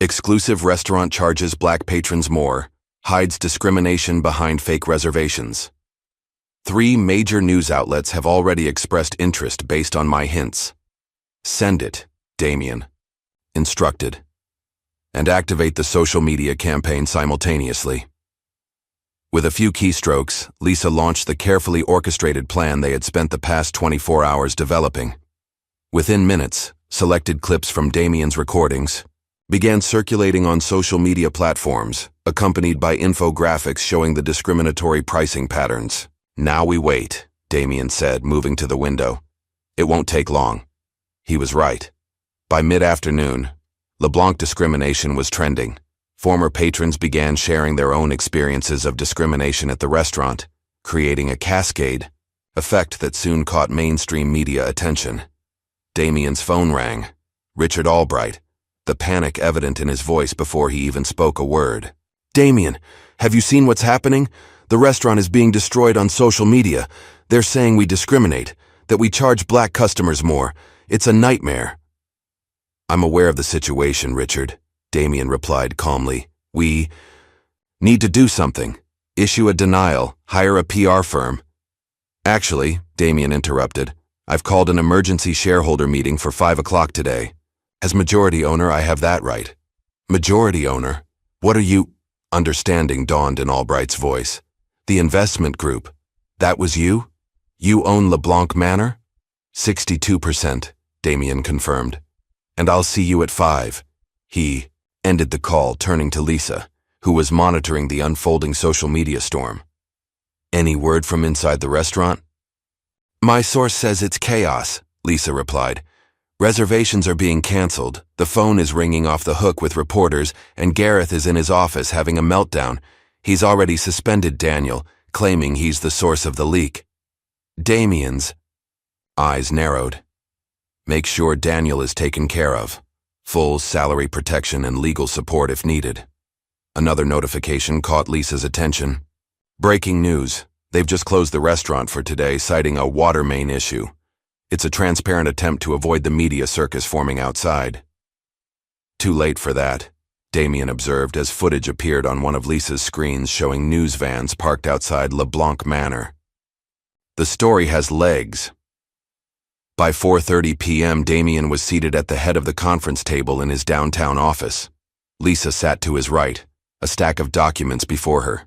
Exclusive restaurant charges black patrons more, hides discrimination behind fake reservations. 3 major news outlets have already expressed interest based on my hints. Send it," Damien instructed. "And activate the social media campaign simultaneously." With a few keystrokes, Lisa launched the carefully orchestrated plan they had spent the past 24 hours developing. Within minutes, selected clips from Damien's recordings began circulating on social media platforms, accompanied by infographics showing the discriminatory pricing patterns. "Now we wait," Damien said, moving to the window. "It won't take long." He was right. By mid-afternoon, LeBlanc discrimination was trending. Former patrons began sharing their own experiences of discrimination at the restaurant, creating a cascade effect that soon caught mainstream media attention. Damien's phone rang. Richard Albright, the panic evident in his voice before he even spoke a word. "Damien, have you seen what's happening? The restaurant is being destroyed on social media. They're saying we discriminate, that we charge black customers more. It's a nightmare." "I'm aware of the situation, Richard," Damien replied calmly. "We need to do something. Issue a denial, hire a PR firm." "Actually," Damien interrupted, "I've called an emergency shareholder meeting for 5 o'clock today. As majority owner, I have that right." "Majority owner? What are you—" Understanding dawned in Albright's voice. "The investment group. That was you? You own LeBlanc Manor?" 62%, Damien confirmed. "And I'll see you at 5. He ended the call, turning to Lisa, who was monitoring the unfolding social media storm. "Any word from inside the restaurant?" "My source says it's chaos," Lisa replied. "Reservations are being canceled, the phone is ringing off the hook with reporters, and Gareth is in his office having a meltdown. He's already suspended Daniel, claiming he's the source of the leak." Damien's eyes narrowed. "Make sure Daniel is taken care of. Full salary protection and legal support if needed." Another notification caught Lisa's attention. "Breaking news. They've just closed the restaurant for today, citing a water main issue. It's a transparent attempt to avoid the media circus forming outside." "Too late for that," Damien observed as footage appeared on one of Lisa's screens showing news vans parked outside LeBlanc Manor. "The story has legs." By 4:30 p.m., Damien was seated at the head of the conference table in his downtown office. Lisa sat to his right, a stack of documents before her.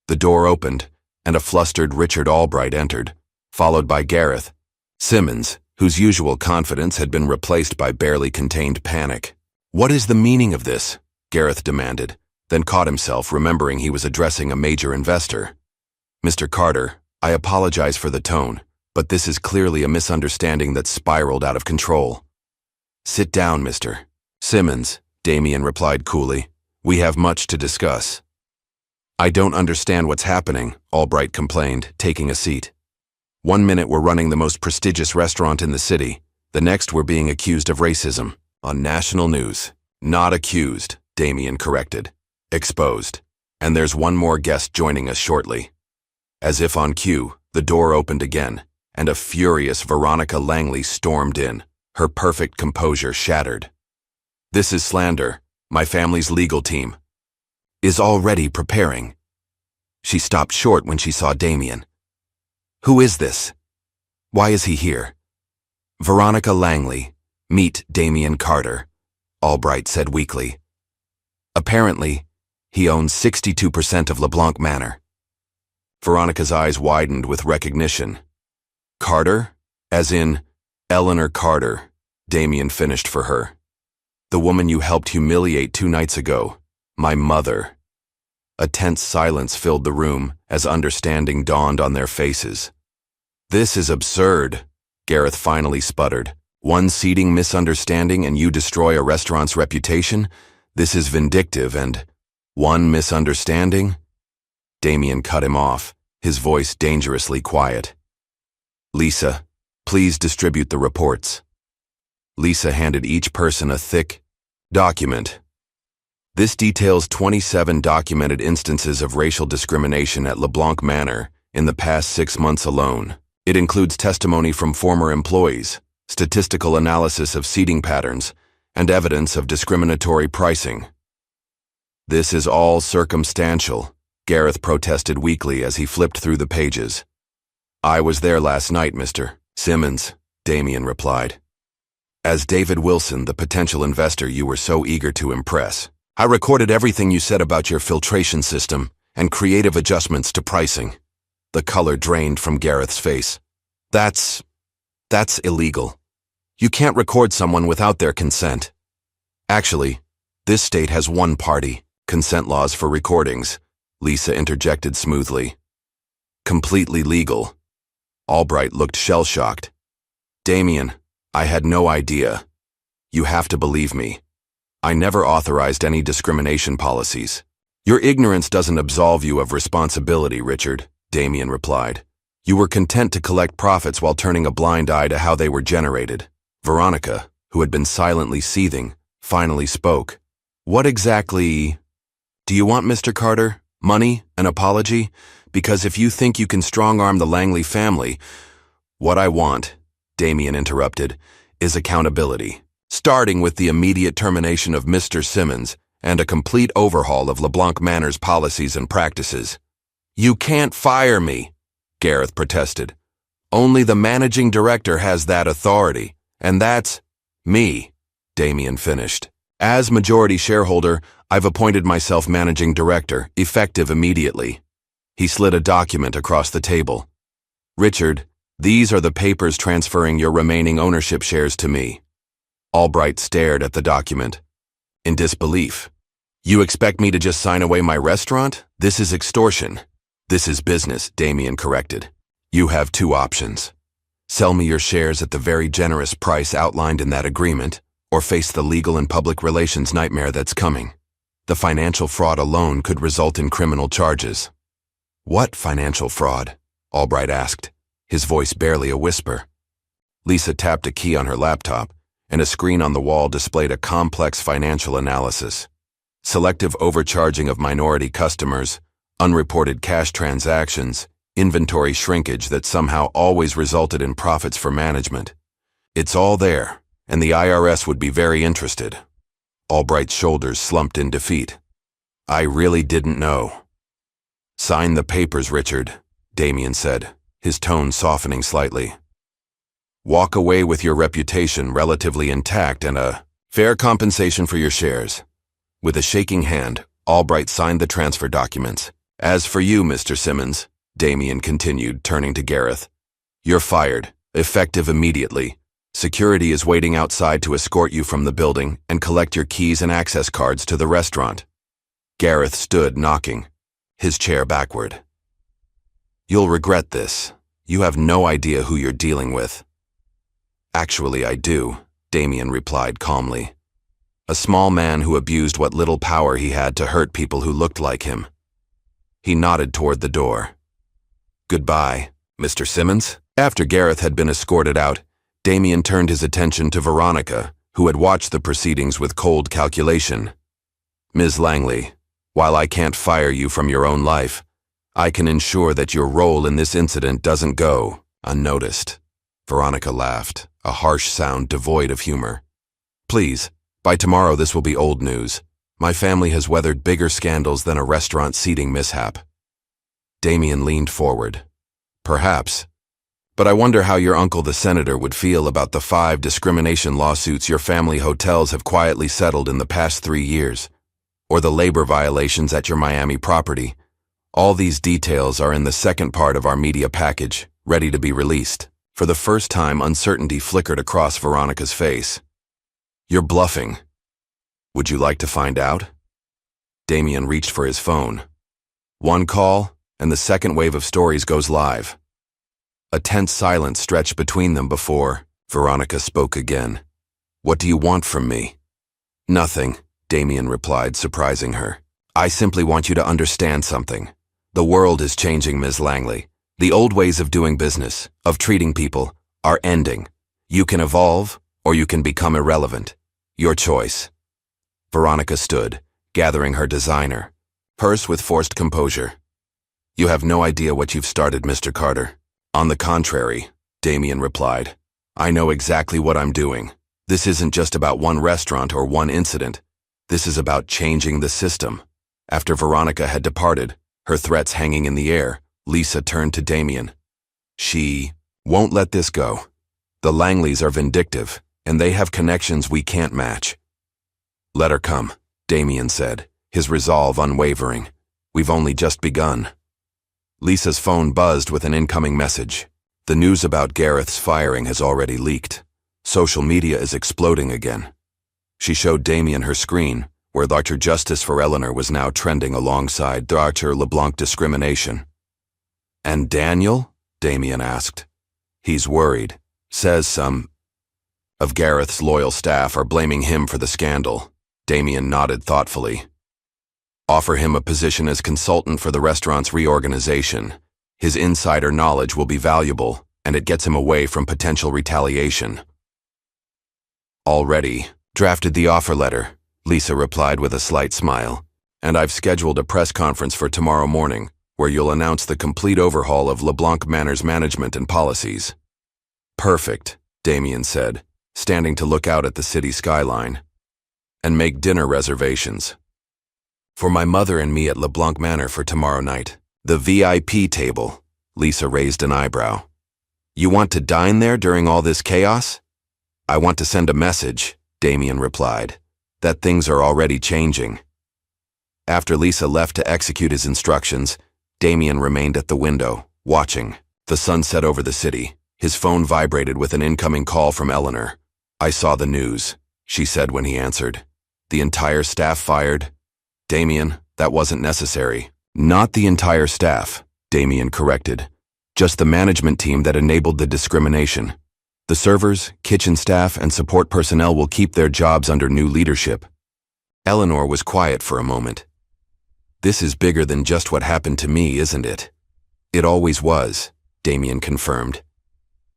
The door opened, and a flustered Richard Albright entered, followed by Gareth Simmons, whose usual confidence had been replaced by barely contained panic. "What is the meaning of this?" Gareth demanded, then caught himself remembering he was addressing a major investor. "Mr. Carter, I apologize for the tone, but this is clearly a misunderstanding that spiraled out of control." "Sit down, Mr. Simmons," Damien replied coolly. "We have much to discuss." "I don't understand what's happening," Albright complained, taking a seat. "One minute we're running the most prestigious restaurant in the city, the next we're being accused of racism on national news." "Not accused," Damien corrected. "Exposed. And there's one more guest joining us shortly." As if on cue, the door opened again, and a furious Veronica Langley stormed in, her perfect composure shattered. "This is slander. My family's legal team is already preparing." She stopped short when she saw Damien. "Who is this? Why is he here?" "Veronica Langley. Meet Damien Carter," Albright said weakly. "Apparently, he owns 62% of LeBlanc Manor." Veronica's eyes widened with recognition. "Carter? As in Eleanor Carter," Damien finished for her. "The woman you helped humiliate 2 nights ago. My mother." A tense silence filled the room as understanding dawned on their faces. "This is absurd," Gareth finally sputtered. "One seating misunderstanding and you destroy a restaurant's reputation? This is vindictive and one misunderstanding?" Damien cut him off, his voice dangerously quiet. "Lisa, please distribute the reports." Lisa handed each person a thick document. "This details 27 documented instances of racial discrimination at LeBlanc Manor in the past 6 months alone. It includes testimony from former employees, statistical analysis of seating patterns, and evidence of discriminatory pricing." "This is all circumstantial," Gareth protested weakly as he flipped through the pages. "I was there last night, Mr. Simmons," Damien replied. "As David Wilson, the potential investor you were so eager to impress. I recorded everything you said about your filtration system and creative adjustments to pricing." The color drained from Gareth's face. That's illegal. You can't record someone without their consent." "Actually, this state has one-party consent laws for recordings," Lisa interjected smoothly. "Completely legal." Albright looked shell-shocked. "Damien, I had no idea. You have to believe me. I never authorized any discrimination policies." "Your ignorance doesn't absolve you of responsibility, Richard," Damien replied. "You were content to collect profits while turning a blind eye to how they were generated." Veronica, who had been silently seething, finally spoke. "What exactly do you want, Mr. Carter? Money? An apology? Because if you think you can strong-arm the Langley family—" "What I want," Damien interrupted, "is accountability. Starting with the immediate termination of Mr. Simmons and a complete overhaul of LeBlanc Manor's policies and practices." "You can't fire me," Gareth protested. "Only the managing director has that authority, and that's me," Damien finished. "As majority shareholder, I've appointed myself managing director, effective immediately." He slid a document across the table. "Richard, these are the papers transferring your remaining ownership shares to me." Albright stared at the document, in disbelief. "You expect me to just sign away my restaurant? This is extortion." "This is business," Damien corrected. "You have 2 options. Sell me your shares at the very generous price outlined in that agreement, or face the legal and public relations nightmare that's coming. The financial fraud alone could result in criminal charges." "What financial fraud?" Albright asked, his voice barely a whisper. Lisa tapped a key on her laptop, and a screen on the wall displayed a complex financial analysis. Selective overcharging of minority customers, unreported cash transactions, inventory shrinkage that somehow always resulted in profits for management. "It's all there, and the IRS would be very interested." Albright's shoulders slumped in defeat. "I really didn't know." "Sign the papers, Richard," Damien said, his tone softening slightly. Walk away with your reputation relatively intact and a fair compensation for your shares. With a shaking hand, Albright signed the transfer documents. As for you, Mr. Simmons, Damien continued, turning to Gareth, you're fired, effective immediately. Security is waiting outside to escort you from the building and collect your keys and access cards to the restaurant. Gareth stood, knocking his chair backward. You'll regret this. You have no idea who you're dealing with. Actually, I do, Damien replied calmly. A small man who abused what little power he had to hurt people who looked like him. He nodded toward the door. Goodbye, Mr. Simmons. After Gareth had been escorted out, Damien turned his attention to Veronica, who had watched the proceedings with cold calculation. Ms. Langley, while I can't fire you from your own life, I can ensure that your role in this incident doesn't go unnoticed. Veronica laughed, a harsh sound devoid of humor. Please, by tomorrow this will be old news. My family has weathered bigger scandals than a restaurant seating mishap. Damien leaned forward. Perhaps. But I wonder how your uncle the senator would feel about the 5 discrimination lawsuits your family hotels have quietly settled in the past 3 years, or the labor violations at your Miami property. All these details are in the second part of our media package, ready to be released. For the first time, uncertainty flickered across Veronica's face. You're bluffing. Would you like to find out? Damien reached for his phone. One call, and the second wave of stories goes live. A tense silence stretched between them before Veronica spoke again. What do you want from me? Nothing, Damien replied, surprising her. I simply want you to understand something. The world is changing, Ms. Langley. The old ways of doing business, of treating people, are ending. You can evolve, or you can become irrelevant. Your choice. Veronica stood, gathering her designer purse with forced composure. You have no idea what you've started, Mr. Carter. On the contrary, Damien replied. I know exactly what I'm doing. This isn't just about one restaurant or one incident. This is about changing the system. After Veronica had departed, her threats hanging in the air, Lisa turned to Damien. She won't let this go. The Langleys are vindictive, and they have connections we can't match. Let her come, Damien said, his resolve unwavering. We've only just begun. Lisa's phone buzzed with an incoming message. The news about Gareth's firing has already leaked. Social media is exploding again. She showed Damien her screen, where Dr. Justice for Eleanor was now trending alongside Dr. LeBlanc discrimination. And Daniel? Damien asked. He's worried. Says some of Gareth's loyal staff are blaming him for the scandal. Damien nodded thoughtfully. Offer him a position as consultant for the restaurant's reorganization. His insider knowledge will be valuable, and it gets him away from potential retaliation. Already drafted the offer letter, Lisa replied with a slight smile. And I've scheduled a press conference for tomorrow morning, where you'll announce the complete overhaul of LeBlanc Manor's management and policies. Perfect, Damien said, standing to look out at the city skyline. And make dinner reservations. For my mother and me at LeBlanc Manor for tomorrow night. The VIP table. Lisa raised an eyebrow. You want to dine there during all this chaos? I want to send a message, Damien replied, that things are already changing. After Lisa left to execute his instructions, Damien remained at the window, watching. The sun set over the city. His phone vibrated with an incoming call from Eleanor. I saw the news, she said when he answered. The entire staff fired? Damien, that wasn't necessary. Not the entire staff, Damien corrected. Just the management team that enabled the discrimination. The servers, kitchen staff, and support personnel will keep their jobs under new leadership. Eleanor was quiet for a moment. This is bigger than just what happened to me, isn't it? It always was, Damien confirmed.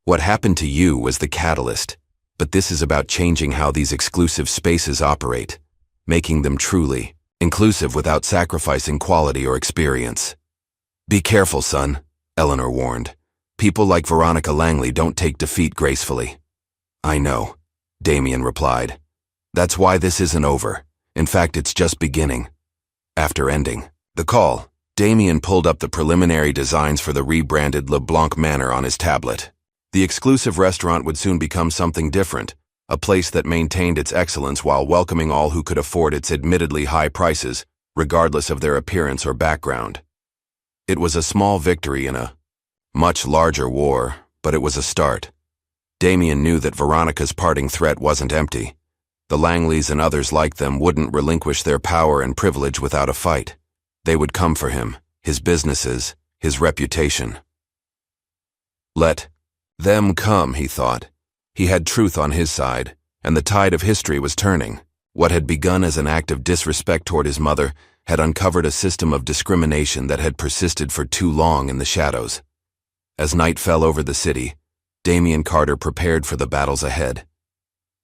What happened to you was the catalyst, but this is about changing how these exclusive spaces operate, making them truly inclusive without sacrificing quality or experience. Be careful, son, Eleanor warned. People like Veronica Langley don't take defeat gracefully. I know, Damien replied. That's why this isn't over. In fact, it's just beginning. After ending the call, Damien pulled up the preliminary designs for the rebranded LeBlanc Manor on his tablet. The exclusive restaurant would soon become something different, a place that maintained its excellence while welcoming all who could afford its admittedly high prices, regardless of their appearance or background. It was a small victory in a much larger war, but it was a start. Damien knew that Veronica's parting threat wasn't empty. The Langleys and others like them wouldn't relinquish their power and privilege without a fight. They would come for him, his businesses, his reputation. Let them come, he thought. He had truth on his side, and the tide of history was turning. What had begun as an act of disrespect toward his mother had uncovered a system of discrimination that had persisted for too long in the shadows. As night fell over the city, Damien Carter prepared for the battles ahead.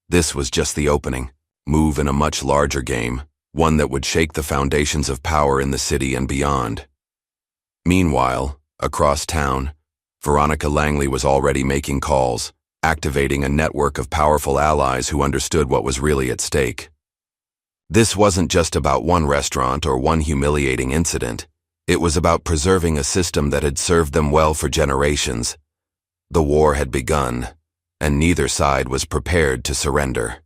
This was just the opening, move in a much larger game, one that would shake the foundations of power in the city and beyond. Meanwhile, across town, Veronica Langley was already making calls, activating a network of powerful allies who understood what was really at stake. This wasn't just about one restaurant or one humiliating incident. It was about preserving a system that had served them well for generations. The war had begun, and neither side was prepared to surrender.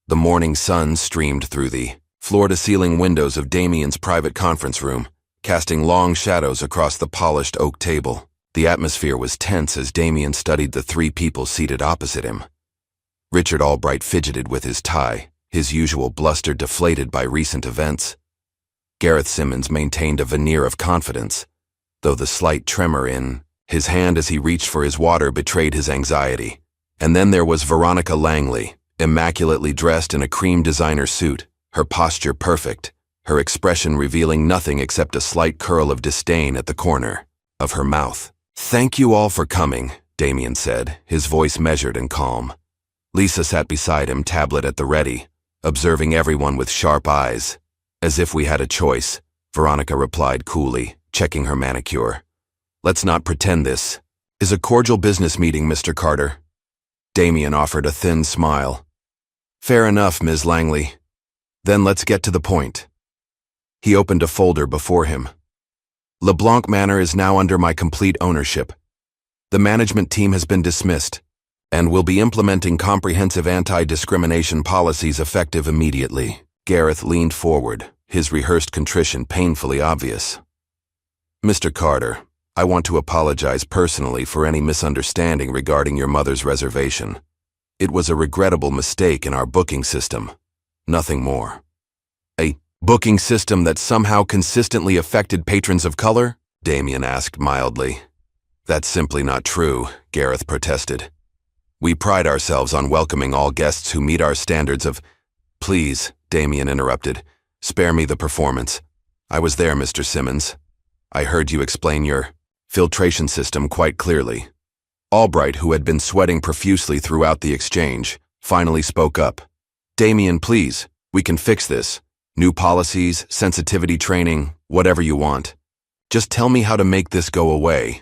The morning sun streamed through the floor-to-ceiling windows of Damien's private conference room, casting long shadows across the polished oak table. The atmosphere was tense as Damien studied the three people seated opposite him. Richard Albright fidgeted with his tie, his usual bluster deflated by recent events. Gareth Simmons maintained a veneer of confidence, though the slight tremor in his hand as he reached for his water betrayed his anxiety. And then there was Veronica Langley, immaculately dressed in a cream designer suit, her posture perfect, her expression revealing nothing except a slight curl of disdain at the corner of her mouth. "Thank you all for coming," Damien said, his voice measured and calm. Lisa sat beside him, tablet at the ready, observing everyone with sharp eyes. "As if we had a choice," Veronica replied coolly, checking her manicure. "Let's not pretend this is a cordial business meeting, Mr. Carter." Damien offered a thin smile. "Fair enough, Ms. Langley. Then let's get to the point." He opened a folder before him. "LeBlanc Manor is now under my complete ownership. The management team has been dismissed, and will be implementing comprehensive anti-discrimination policies effective immediately." Gareth leaned forward, his rehearsed contrition painfully obvious. "Mr. Carter, I want to apologize personally for any misunderstanding regarding your mother's reservation. It was a regrettable mistake in our booking system. Nothing more." "A booking system that somehow consistently affected patrons of color?" Damien asked mildly. "That's simply not true," Gareth protested. "We pride ourselves on welcoming all guests who meet our standards of—" "Please," Damien interrupted, "spare me the performance. I was there, Mr. Simmons. I heard you explain your filtration system quite clearly." Albright, who had been sweating profusely throughout the exchange, finally spoke up. "Damien, please, we can fix this. New policies, sensitivity training, whatever you want. Just tell me how to make this go away."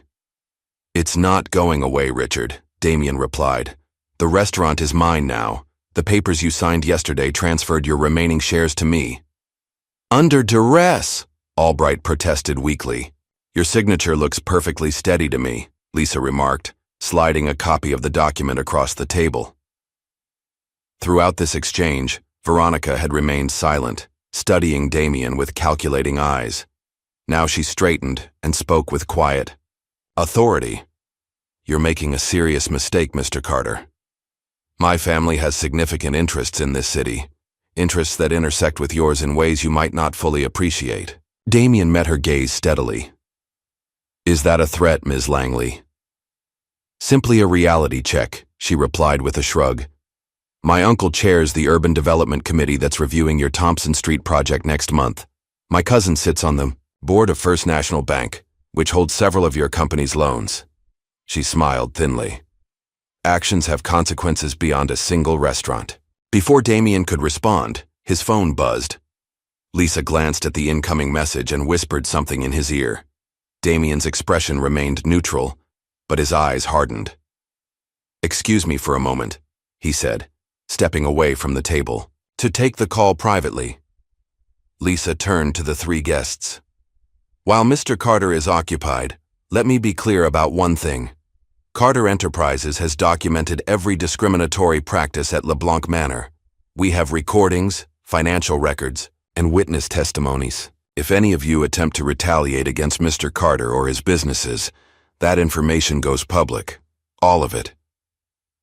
"It's not going away, Richard," Damien replied. "The restaurant is mine now. The papers you signed yesterday transferred your remaining shares to me." "Under duress," Albright protested weakly. "Your signature looks perfectly steady to me," Lisa remarked, sliding a copy of the document across the table. Throughout this exchange, Veronica had remained silent, studying Damien with calculating eyes. Now she straightened and spoke with quiet authority. "You're making a serious mistake, Mr. Carter. My family has significant interests in this city, interests that intersect with yours in ways you might not fully appreciate." Damien met her gaze steadily. "Is that a threat, Ms. Langley?" "Simply a reality check," she replied with a shrug. "My uncle chairs the Urban Development Committee that's reviewing your Thompson Street project next month. My cousin sits on the board of First National Bank, which holds several of your company's loans." She smiled thinly. "Actions have consequences beyond a single restaurant." Before Damien could respond, his phone buzzed. Lisa glanced at the incoming message and whispered something in his ear. Damien's expression remained neutral, but his eyes hardened. "Excuse me for a moment," he said, stepping away from the table, "to take the call privately." Lisa turned to the three guests. "While Mr. Carter is occupied, let me be clear about one thing. Carter Enterprises has documented every discriminatory practice at LeBlanc Manor. We have recordings, financial records, and witness testimonies. If any of you attempt to retaliate against Mr. Carter or his businesses, that information goes public. All of it."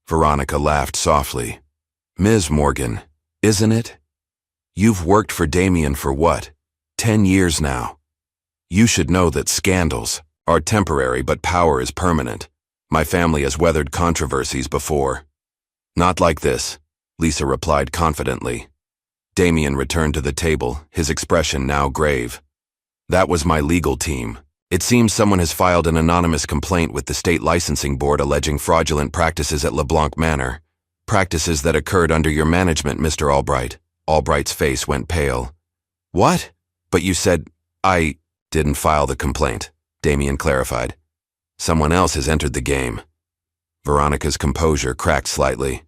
Veronica laughed softly. "Ms. Morgan, isn't it? You've worked for Damien for what, 10 years now? You should know that scandals are temporary, but power is permanent. My family has weathered controversies before." "Not like this," Lisa replied confidently. Damien returned to the table, his expression now grave. "That was my legal team. It seems someone has filed an anonymous complaint with the state licensing board alleging fraudulent practices at LeBlanc Manor. Practices that occurred under your management, Mr. Albright." Albright's face went pale. "What? But you said—" "I didn't file the complaint," Damien clarified. "Someone else has entered the game." Veronica's composure cracked slightly.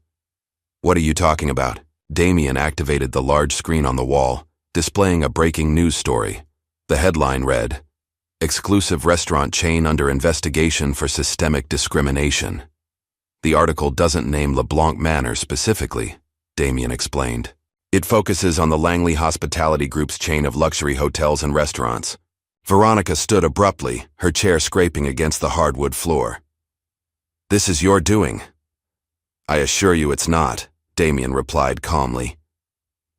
"What are you talking about?" Damien activated the large screen on the wall, displaying a breaking news story. The headline read, "Exclusive restaurant chain under investigation for systemic discrimination." The article doesn't name LeBlanc Manor specifically, Damien explained. It focuses on the Langley Hospitality Group's chain of luxury hotels and restaurants. Veronica stood abruptly, her chair scraping against the hardwood floor. "This is your doing." "I assure you it's not," Damien replied calmly.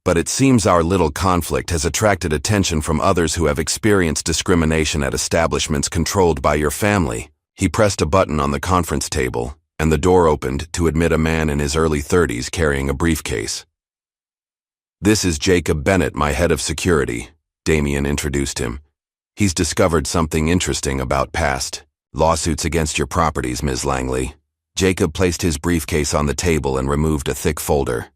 "But it seems our little conflict has attracted attention from others who have experienced discrimination at establishments controlled by your family." He pressed a button on the conference table, and the door opened to admit a man in his early 30s carrying a briefcase. "This is Jacob Bennett, my head of security," Damien introduced him. "He's discovered something interesting about past lawsuits against your properties, Ms. Langley." Jacob placed his briefcase on the table and removed a thick folder.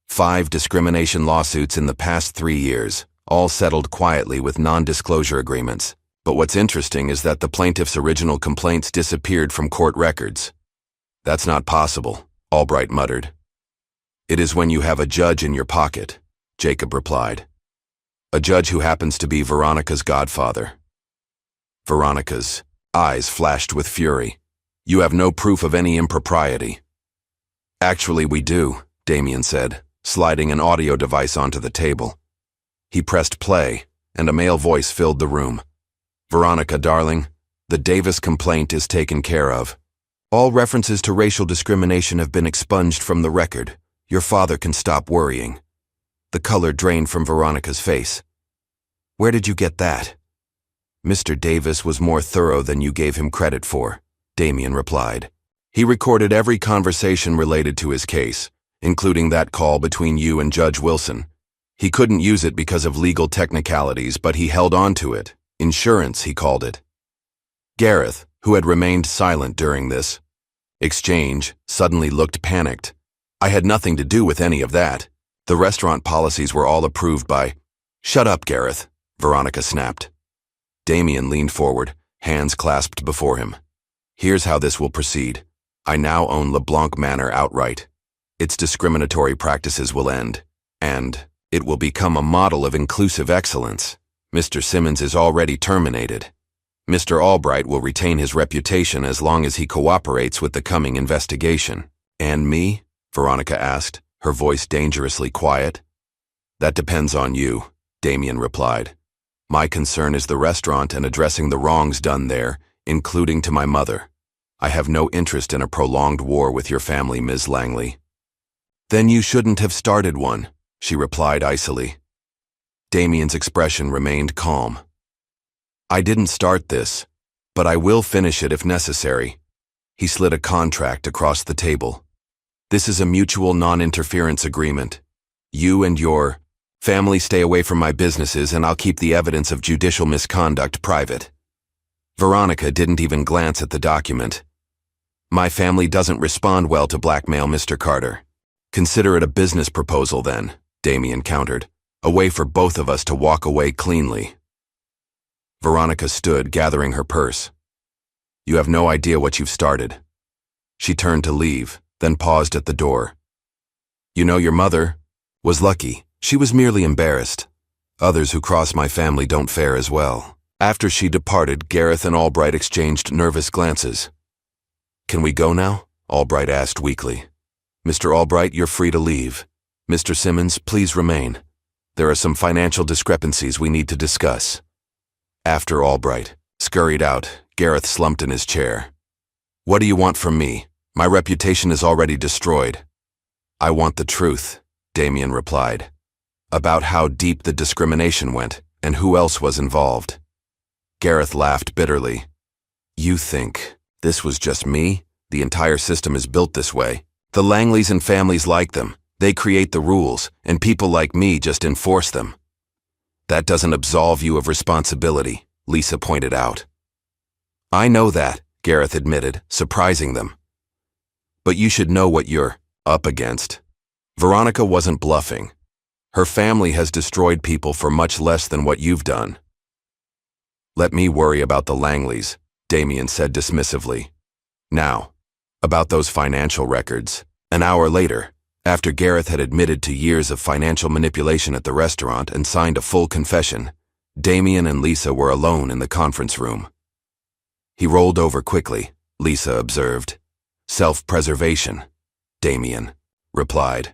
5 discrimination lawsuits in the past 3 years, all settled quietly with non-disclosure agreements. But what's interesting is that the plaintiff's original complaints disappeared from court records. "That's not possible," Albright muttered. "It is when you have a judge in your pocket," Jacob replied. "A judge who happens to be Veronica's godfather." Veronica's eyes flashed with fury. "You have no proof of any impropriety." "Actually, we do," Damien said, sliding an audio device onto the table. He pressed play, and a male voice filled the room. "Veronica, darling, the Davis complaint is taken care of. All references to racial discrimination have been expunged from the record. Your father can stop worrying." The color drained from Veronica's face. "Where did you get that?" "Mr. Davis was more thorough than you gave him credit for," Damien replied. "He recorded every conversation related to his case, including that call between you and Judge Wilson. He couldn't use it because of legal technicalities, but he held on to it. Insurance, he called it." Gareth, who had remained silent during this exchange, suddenly looked panicked. "I had nothing to do with any of that. The restaurant policies were all approved by—" "Shut up, Gareth," Veronica snapped. Damien leaned forward, hands clasped before him. "Here's how this will proceed. I now own LeBlanc Manor outright. Its discriminatory practices will end, and it will become a model of inclusive excellence. Mr. Simmons is already terminated. Mr. Albright will retain his reputation as long as he cooperates with the coming investigation." "And me?" Veronica asked, her voice dangerously quiet. "That depends on you," Damien replied. "My concern is the restaurant and addressing the wrongs done there, including to my mother. I have no interest in a prolonged war with your family, Ms. Langley." "Then you shouldn't have started one," she replied icily. Damien's expression remained calm. "I didn't start this, but I will finish it if necessary." He slid a contract across the table. "This is a mutual non-interference agreement. You and your family stay away from my businesses, and I'll keep the evidence of judicial misconduct private." Veronica didn't even glance at the document. "My family doesn't respond well to blackmail, Mr. Carter." "Consider it a business proposal then," Damien countered. "A way for both of us to walk away cleanly." Veronica stood, gathering her purse. "You have no idea what you've started." She turned to leave, then paused at the door. "You know, your mother was lucky. She was merely embarrassed. Others who cross my family don't fare as well." After she departed, Gareth and Albright exchanged nervous glances. Can we go now? Albright asked weakly. Mr. Albright, you're free to leave. Mr. Simmons, please remain. There are some financial discrepancies we need to discuss. After Albright scurried out, Gareth slumped in his chair. What do you want from me? My reputation is already destroyed. I want the truth, Damien replied. About how deep the discrimination went and who else was involved. Gareth laughed bitterly. You think this was just me? The entire system is built this way. The Langleys and families like them. They create the rules, and people like me just enforce them. That doesn't absolve you of responsibility, Lisa pointed out. I know that, Gareth admitted, surprising them. But you should know what you're up against. Veronica wasn't bluffing. Her family has destroyed people for much less than what you've done. Let me worry about the Langleys, Damien said dismissively. Now, about those financial records. An hour later, after Gareth had admitted to years of financial manipulation at the restaurant and signed a full confession, Damien and Lisa were alone in the conference room. He rolled over quickly, Lisa observed. Self-preservation, Damien replied.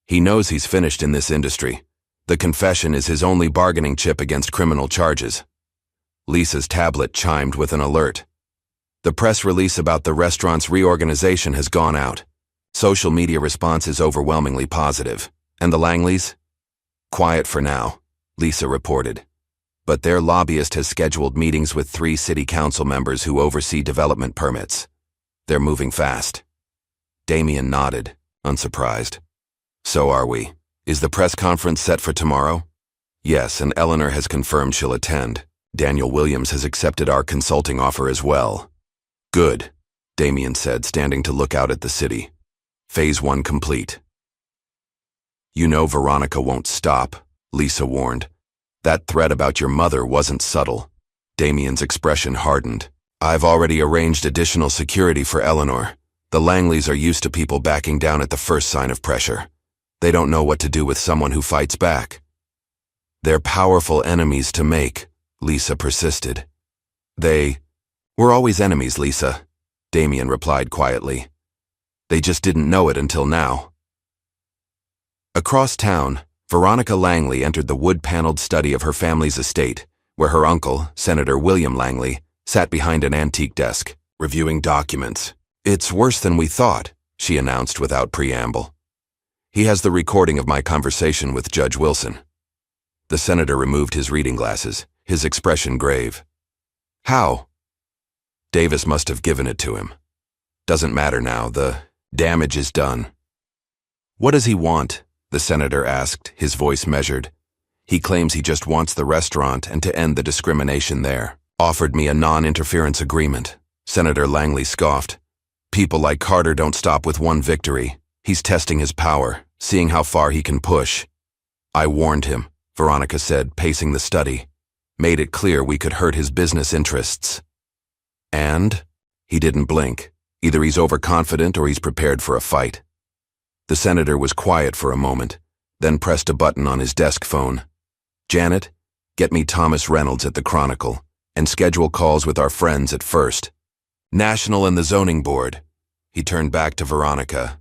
He knows he's finished in this industry. The confession is his only bargaining chip against criminal charges. Lisa's tablet chimed with an alert. The press release about the restaurant's reorganization has gone out. Social media response is overwhelmingly positive. And the Langleys? Quiet for now, Lisa reported. But their lobbyist has scheduled meetings with 3 city council members who oversee development permits. They're moving fast. Damien nodded, unsurprised. So are we. Is the press conference set for tomorrow? Yes, and Eleanor has confirmed she'll attend. Daniel Williams has accepted our consulting offer as well. Good, Damien said, standing to look out at the city. Phase 1 complete. You know Veronica won't stop, Lisa warned. That threat about your mother wasn't subtle. Damien's expression hardened. I've already arranged additional security for Eleanor. The Langleys are used to people backing down at the first sign of pressure. They don't know what to do with someone who fights back. They're powerful enemies to make, Lisa persisted. We're always enemies, Lisa, Damien replied quietly. They just didn't know it until now. Across town, Veronica Langley entered the wood-paneled study of her family's estate, where her uncle, Senator William Langley, sat behind an antique desk, reviewing documents. It's worse than we thought, she announced without preamble. He has the recording of my conversation with Judge Wilson. The senator removed his reading glasses, his expression grave. How? Davis must have given it to him. Doesn't matter now, the damage is done. What does he want? The senator asked, his voice measured. He claims he just wants the restaurant and to end the discrimination there. Offered me a non-interference agreement. Senator Langley scoffed. People like Carter don't stop with one victory. He's testing his power, seeing how far he can push. I warned him, Veronica said, pacing the study. Made it clear we could hurt his business interests. And? He didn't blink. Either he's overconfident or he's prepared for a fight. The senator was quiet for a moment, then pressed a button on his desk phone. Janet, get me Thomas Reynolds at the Chronicle, and schedule calls with our friends at First. National and the Zoning Board. He turned back to Veronica.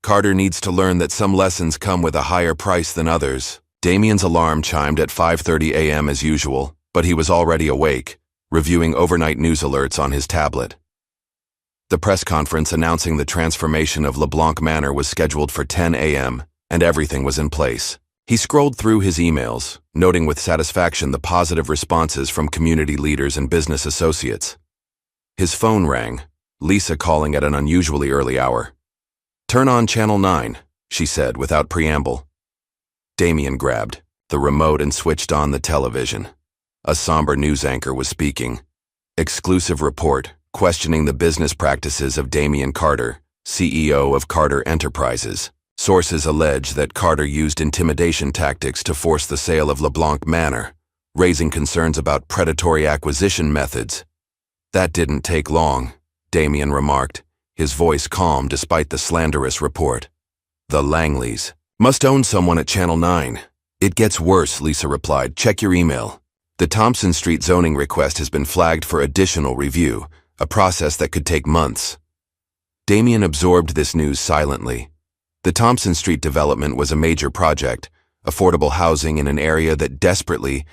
Carter needs to learn that some lessons come with a higher price than others. Damien's alarm chimed at 5:30 a.m. as usual, but he was already awake, reviewing overnight news alerts on his tablet. The press conference announcing the transformation of LeBlanc Manor was scheduled for 10 a.m., and everything was in place. He scrolled through his emails, noting with satisfaction the positive responses from community leaders and business associates. His phone rang, Lisa calling at an unusually early hour. Turn on Channel 9, she said without preamble. Damien grabbed the remote and switched on the television. A somber news anchor was speaking. Exclusive report questioning the business practices of Damien Carter, CEO of Carter Enterprises. Sources allege that Carter used intimidation tactics to force the sale of LeBlanc Manor, raising concerns about predatory acquisition methods. That didn't take long, Damien remarked, his voice calm despite the slanderous report. The Langleys must own someone at Channel 9. It gets worse, Lisa replied. Check your email. The Thompson Street zoning request has been flagged for additional review, a process that could take months. Damien absorbed this news silently. The Thompson Street development was a major project, affordable housing in an area that desperately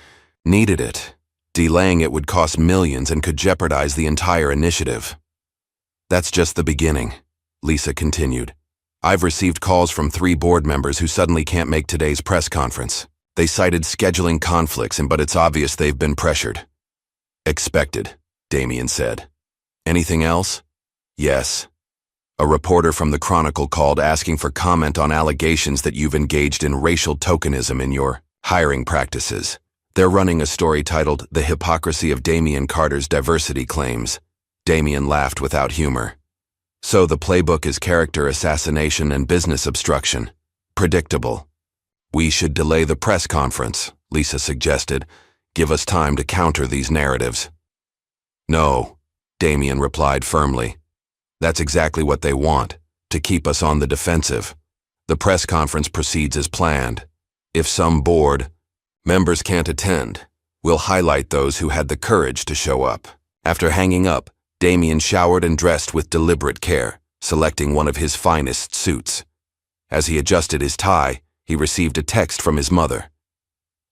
needed it. Delaying it would cost millions and could jeopardize the entire initiative. That's just the beginning, Lisa continued. I've received calls from 3 board members who suddenly can't make today's press conference. They cited scheduling conflicts, but it's obvious they've been pressured. Expected, Damien said. Anything else? Yes. A reporter from the Chronicle called asking for comment on allegations that you've engaged in racial tokenism in your hiring practices. They're running a story titled The Hypocrisy of Damien Carter's Diversity Claims. Damien laughed without humor. So the playbook is character assassination and business obstruction. Predictable. We should delay the press conference, Lisa suggested. Give us time to counter these narratives. No, Damien replied firmly. That's exactly what they want, to keep us on the defensive. The press conference proceeds as planned. If some board members can't attend, we'll highlight those who had the courage to show up. After hanging up, Damien showered and dressed with deliberate care, selecting one of his finest suits. As he adjusted his tie, he received a text from his mother.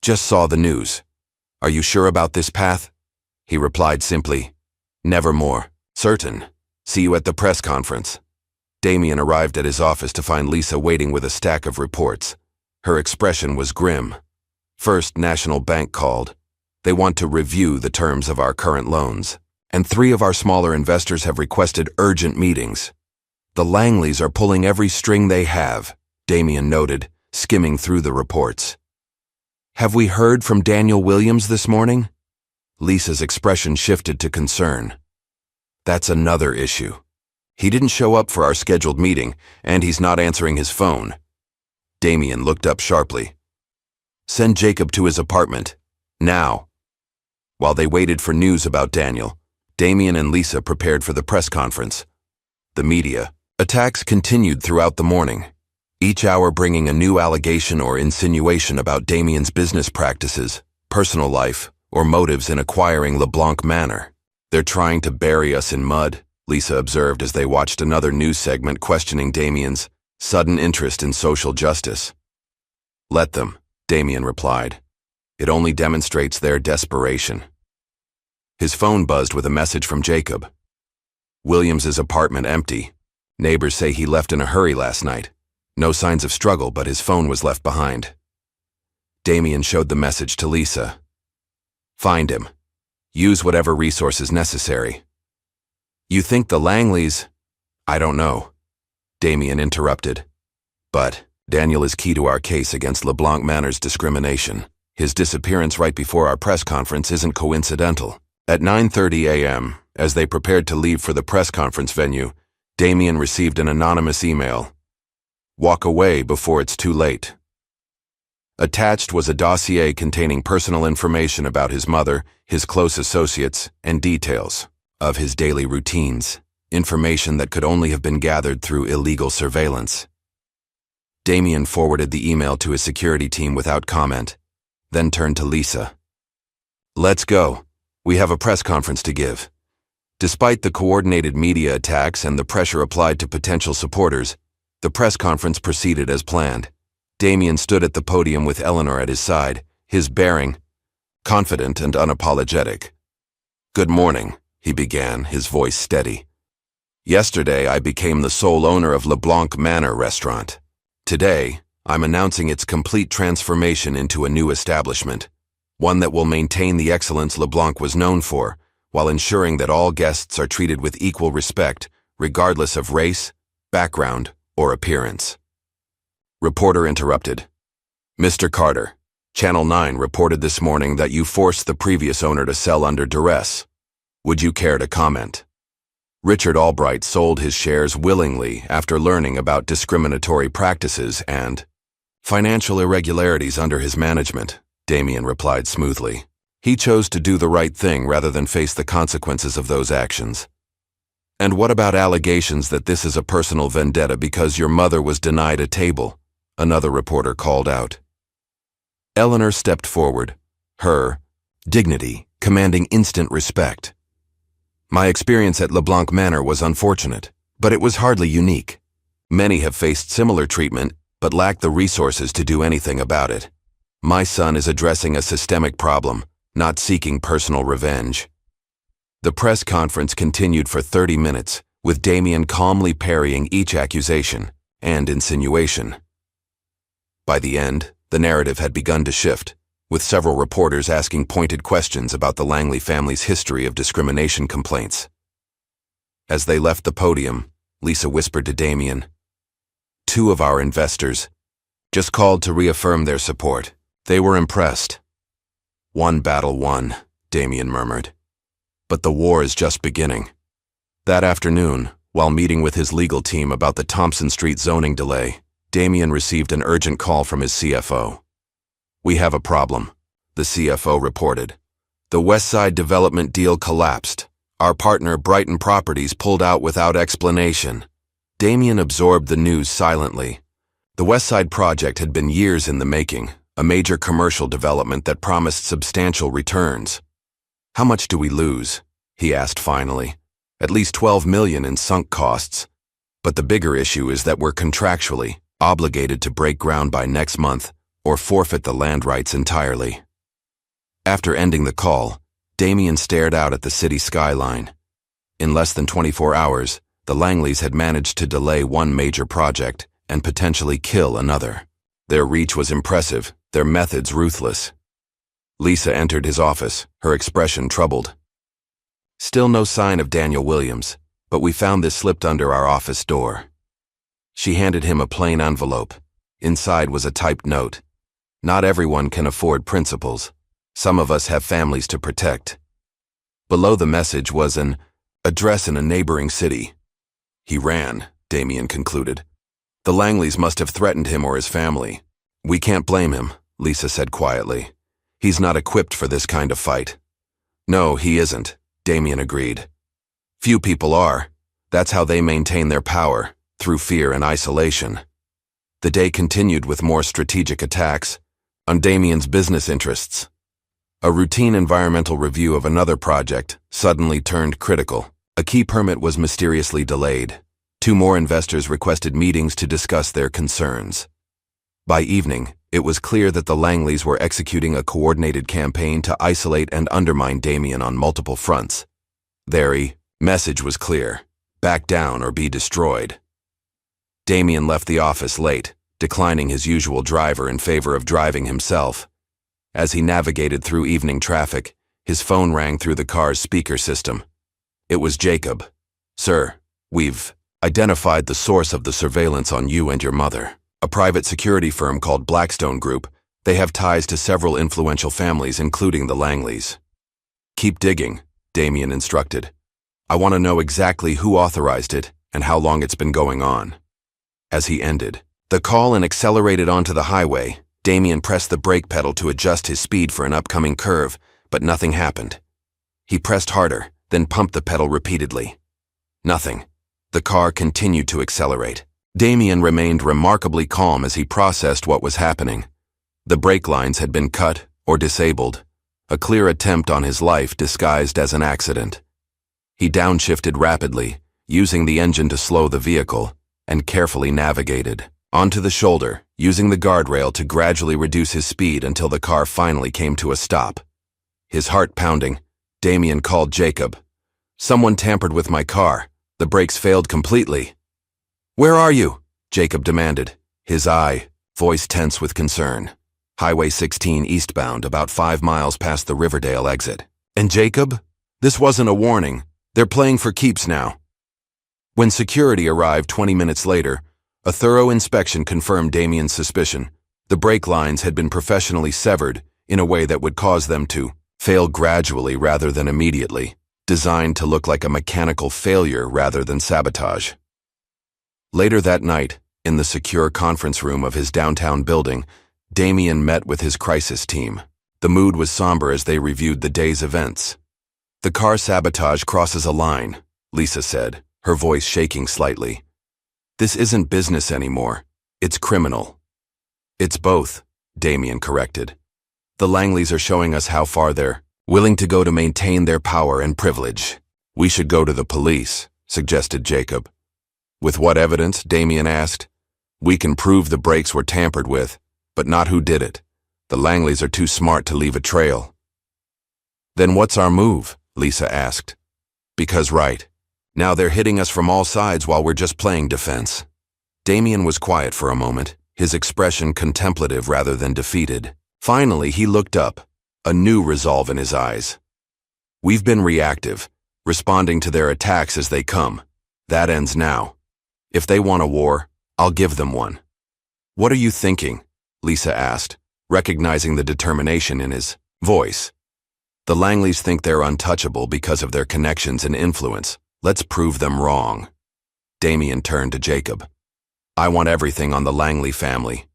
Just saw the news. Are you sure about this path? He replied simply, nevermore. Certain. See you at the press conference. Damien arrived at his office to find Lisa waiting with a stack of reports. Her expression was grim. First National Bank called. They want to review the terms of our current loans. And 3 of our smaller investors have requested urgent meetings. The Langleys are pulling every string they have, Damien noted, skimming through the reports. Have we heard from Daniel Williams this morning? Lisa's expression shifted to concern. That's another issue. He didn't show up for our scheduled meeting, and he's not answering his phone. Damien looked up sharply. Send Jacob to his apartment. Now. While they waited for news about Daniel, Damien and Lisa prepared for the press conference. The media attacks continued throughout the morning, each hour bringing a new allegation or insinuation about Damien's business practices, personal life, or motives in acquiring LeBlanc Manor. They're trying to bury us in mud, Lisa observed as they watched another news segment questioning Damien's sudden interest in social justice. Let them, Damien replied. It only demonstrates their desperation. His phone buzzed with a message from Jacob. Williams's apartment empty. Neighbors say he left in a hurry last night. No signs of struggle, but his phone was left behind. Damien showed the message to Lisa. Find him. Use whatever resources necessary. You think the Langleys? I don't know. Damien interrupted. But Daniel is key to our case against LeBlanc Manor's discrimination. His disappearance right before our press conference isn't coincidental. At 9:30 a.m., as they prepared to leave for the press conference venue, Damien received an anonymous email. Walk away before it's too late. Attached was a dossier containing personal information about his mother, his close associates, and details of his daily routines, information that could only have been gathered through illegal surveillance. Damien forwarded the email to his security team without comment, then turned to Lisa. Let's go. We have a press conference to give. Despite the coordinated media attacks and the pressure applied to potential supporters, the press conference proceeded as planned. Damien stood at the podium with Eleanor at his side, his bearing confident and unapologetic. Good morning, he began, his voice steady. Yesterday, I became the sole owner of LeBlanc Manor restaurant. Today, I'm announcing its complete transformation into a new establishment, one that will maintain the excellence LeBlanc was known for, while ensuring that all guests are treated with equal respect, regardless of race, background, or appearance. Reporter interrupted. Mr. Carter, Channel 9 reported this morning that you forced the previous owner to sell under duress. Would you care to comment? Richard Albright sold his shares willingly after learning about discriminatory practices and financial irregularities under his management, Damien replied smoothly. He chose to do the right thing rather than face the consequences of those actions. And what about allegations that this is a personal vendetta because your mother was denied a table? Another reporter called out. Eleanor stepped forward, her dignity commanding instant respect. My experience at LeBlanc Manor was unfortunate, But it was hardly unique. Many have faced similar treatment, but lack the resources to do anything about it. My son is addressing a systemic problem, not seeking personal revenge. The press conference continued for 30 minutes, with Damien calmly parrying each accusation and insinuation. By the end, the narrative had begun to shift, with several reporters asking pointed questions about the Langley family's history of discrimination complaints. As they left the podium, Lisa whispered to Damien, "Two of our investors just called to reaffirm their support. They were impressed." "One battle won," Damien murmured. "But the war is just beginning." That afternoon, while meeting with his legal team about the Thompson Street zoning delay, Damien received an urgent call from his CFO. "We have a problem," the CFO reported. "The Westside development deal collapsed. Our partner, Brighton Properties, pulled out without explanation." Damien absorbed the news silently. The Westside project had been years in the making, a major commercial development that promised substantial returns. "How much do we lose?" he asked finally. "At least $12 million in sunk costs. But the bigger issue is that we're contractually obligated to break ground by next month or forfeit the land rights entirely." After ending the call, Damien stared out at the city skyline. In less than 24 hours, the Langleys had managed to delay one major project and potentially kill another. Their reach was impressive, their methods ruthless. Lisa entered his office, her expression troubled. "Still no sign of Daniel Williams, but we found this slipped under our office door." She handed him a plain envelope. Inside was a typed note. "Not everyone can afford principals. Some of us have families to protect." Below the message was an address in a neighboring city. "He ran," Damien concluded. "The Langleys must have threatened him or his family." "We can't blame him," Lisa said quietly. "He's not equipped for this kind of fight." "No, he isn't," Damien agreed. "Few people are. That's how they maintain their power, through fear and isolation." The day continued with more strategic attacks on Damien's business interests. A routine environmental review of another project suddenly turned critical. A key permit was mysteriously delayed. Two more investors requested meetings to discuss their concerns. By evening, it was clear that the Langleys were executing a coordinated campaign to isolate and undermine Damien on multiple fronts. Their message was clear: back down or be destroyed. Damien left the office late, declining his usual driver in favor of driving himself. As he navigated through evening traffic, his phone rang through the car's speaker system. It was Jacob. "Sir, we've identified the source of the surveillance on you and your mother. A private security firm called Blackstone Group. They have ties to several influential families, including the Langleys." "Keep digging," Damien instructed. "I want to know exactly who authorized it and how long it's been going on." As he ended the call and accelerated onto the highway, Damien pressed the brake pedal to adjust his speed for an upcoming curve, but nothing happened. He pressed harder, then pumped the pedal repeatedly. Nothing. The car continued to accelerate. Damien remained remarkably calm as he processed what was happening. The brake lines had been cut or disabled, a clear attempt on his life disguised as an accident. He downshifted rapidly, using the engine to slow the vehicle, and carefully navigated onto the shoulder, using the guardrail to gradually reduce his speed until the car finally came to a stop. His heart pounding, Damien called Jacob. "Someone tampered with my car. The brakes failed completely." "Where are you?" Jacob demanded, his voice tense with concern. "Highway 16 eastbound, about 5 miles past the Riverdale exit." "And Jacob? This wasn't a warning. They're playing for keeps now." When security arrived 20 minutes later, a thorough inspection confirmed Damien's suspicion. The brake lines had been professionally severed in a way that would cause them to fail gradually rather than immediately, designed to look like a mechanical failure rather than sabotage. Later that night, in the secure conference room of his downtown building, Damien met with his crisis team. The mood was somber as they reviewed the day's events. "The car sabotage crosses a line," Lisa said, her voice shaking slightly. "This isn't business anymore. It's criminal." "It's both," Damien corrected. "The Langleys are showing us how far they're willing to go to maintain their power and privilege." "We should go to the police," suggested Jacob. With what evidence? Damien asked. We can prove the brakes were tampered with, but not who did it. The Langleys are too smart to leave a trail. Then what's our move? Lisa asked. Because right. Now they're hitting us from all sides while we're just playing defense. Damien was quiet for a moment, his expression contemplative rather than defeated. Finally, he looked up, a new resolve in his eyes. We've been reactive, responding to their attacks as they come. That ends now. If they want a war, I'll give them one. What are you thinking? Lisa asked, recognizing the determination in his voice. The Langleys think they're untouchable because of their connections and influence. Let's prove them wrong. Damien turned to Jacob. I want everything on the Langley family.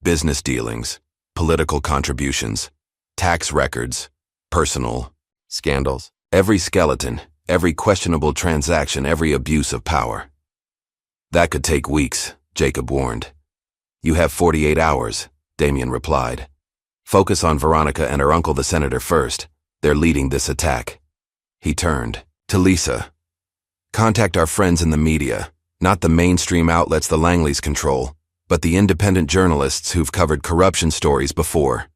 Business dealings, political contributions, tax records, personal scandals. Every skeleton, every questionable transaction, every abuse of power. That could take weeks, Jacob warned. You have 48 hours, Damien replied. Focus on Veronica and her uncle the senator first. They're leading this attack. He turned to Lisa. Contact our friends in the media, not the mainstream outlets the Langleys control, but the independent journalists who've covered corruption stories before.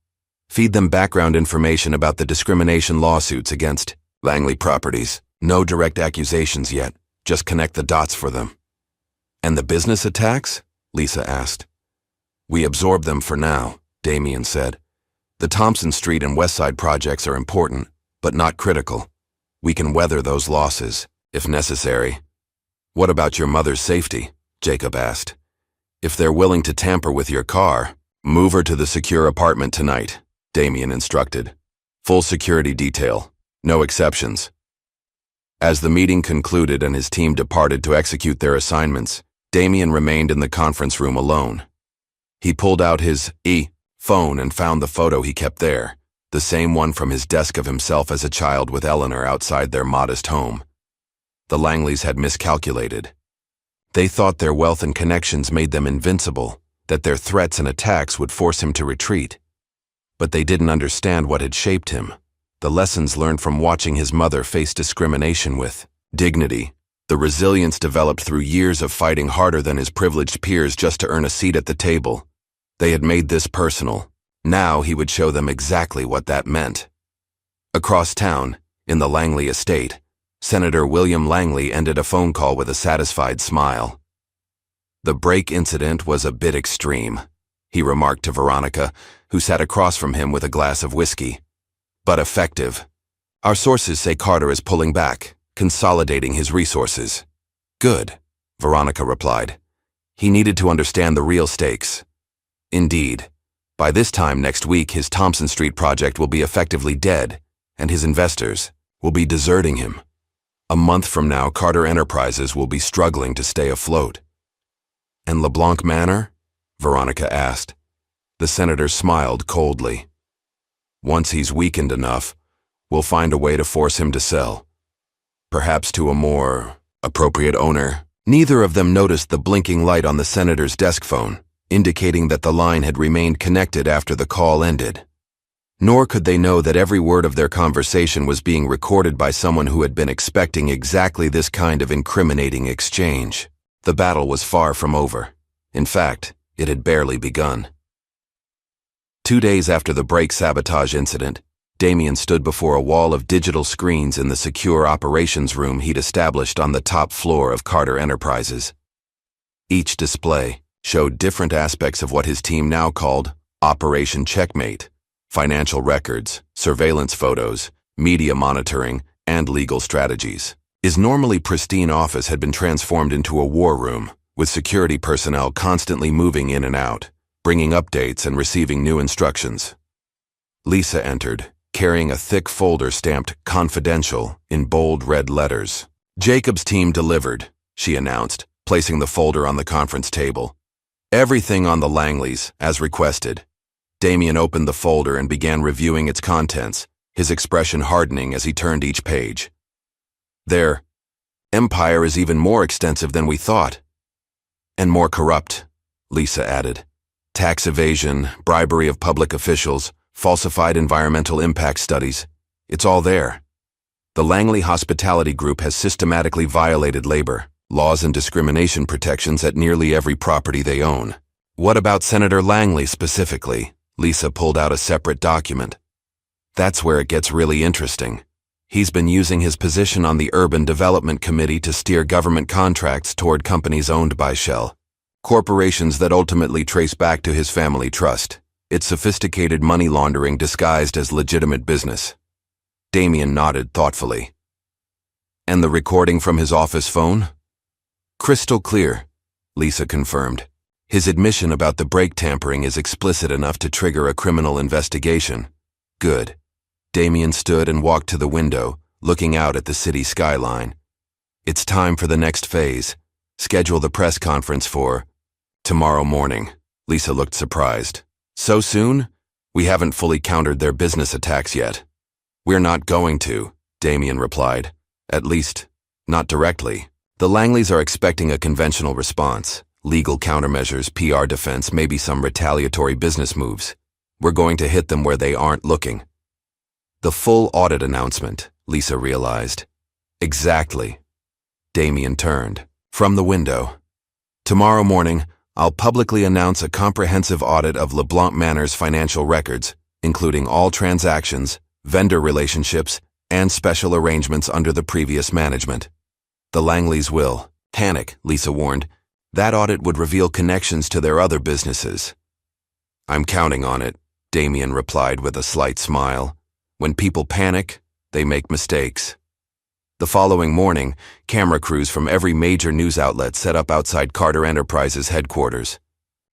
Feed them background information about the discrimination lawsuits against Langley properties. No direct accusations yet, just connect the dots for them. And the business attacks? Lisa asked. We absorb them for now, Damien said. The Thompson Street and Westside projects are important, but not critical. We can weather those losses, if necessary. What about your mother's safety? Jacob asked. If they're willing to tamper with your car, move her to the secure apartment tonight, Damien instructed. Full security detail, no exceptions. As the meeting concluded and his team departed to execute their assignments, Damien remained in the conference room alone. He pulled out his phone and found the photo he kept there, the same one from his desk of himself as a child with Eleanor outside their modest home. The Langleys had miscalculated. They thought their wealth and connections made them invincible, that their threats and attacks would force him to retreat. But they didn't understand what had shaped him, the lessons learned from watching his mother face discrimination with dignity, the resilience developed through years of fighting harder than his privileged peers just to earn a seat at the table. They had made this personal. Now he would show them exactly what that meant. Across town, in the Langley estate, Senator William Langley ended a phone call with a satisfied smile. The brake incident was a bit extreme, he remarked to Veronica, who sat across from him with a glass of whiskey. But effective. Our sources say Carter is pulling back, consolidating his resources. Good, Veronica replied. He needed to understand the real stakes. Indeed, by this time next week his Thompson Street project will be effectively dead, and his investors will be deserting him. A month from now, Carter Enterprises will be struggling to stay afloat. And LeBlanc Manor? Veronica asked. The senator smiled coldly. Once he's weakened enough, we'll find a way to force him to sell. Perhaps to a more appropriate owner. Neither of them noticed the blinking light on the senator's desk phone, indicating that the line had remained connected after the call ended. Nor could they know that every word of their conversation was being recorded by someone who had been expecting exactly this kind of incriminating exchange. The battle was far from over. In fact, it had barely begun. 2 days after the brake sabotage incident, Damien stood before a wall of digital screens in the secure operations room he'd established on the top floor of Carter Enterprises. Each display showed different aspects of what his team now called Operation Checkmate: financial records, surveillance photos, media monitoring, and legal strategies. His normally pristine office had been transformed into a war room, with security personnel constantly moving in and out, bringing updates and receiving new instructions. Lisa entered, carrying a thick folder stamped "Confidential" in bold red letters. Jacob's team delivered, she announced, placing the folder on the conference table. Everything on the Langleys, as requested. Damien opened the folder and began reviewing its contents, his expression hardening as he turned each page. Their empire is even more extensive than we thought. And more corrupt, Lisa added. Tax evasion, bribery of public officials, falsified environmental impact studies. It's all there. The Langley Hospitality Group has systematically violated labor, laws and discrimination protections at nearly every property they own. What about Senator Langley specifically? Lisa pulled out a separate document. That's where it gets really interesting. He's been using his position on the Urban Development Committee to steer government contracts toward companies owned by Shell. Corporations that ultimately trace back to his family trust. It's sophisticated money laundering disguised as legitimate business. Damien nodded thoughtfully. And the recording from his office phone? Crystal clear, Lisa confirmed. His admission about the brake tampering is explicit enough to trigger a criminal investigation. Good. Damien stood and walked to the window, looking out at the city skyline. It's time for the next phase. Schedule the press conference for tomorrow morning. Lisa looked surprised. So soon? We haven't fully countered their business attacks yet. We're not going to, Damien replied. At least, not directly. The Langleys are expecting a conventional response. Legal countermeasures, PR defense, maybe some retaliatory business moves. We're going to hit them where they aren't looking. The full audit announcement, Lisa realized. Exactly. Damien turned from the window. Tomorrow morning, I'll publicly announce a comprehensive audit of LeBlanc Manor's financial records, including all transactions, vendor relationships, and special arrangements under the previous management. The Langleys will panic, Lisa warned. That audit would reveal connections to their other businesses. I'm counting on it, Damien replied with a slight smile. When people panic, they make mistakes. The following morning, camera crews from every major news outlet set up outside Carter Enterprises headquarters.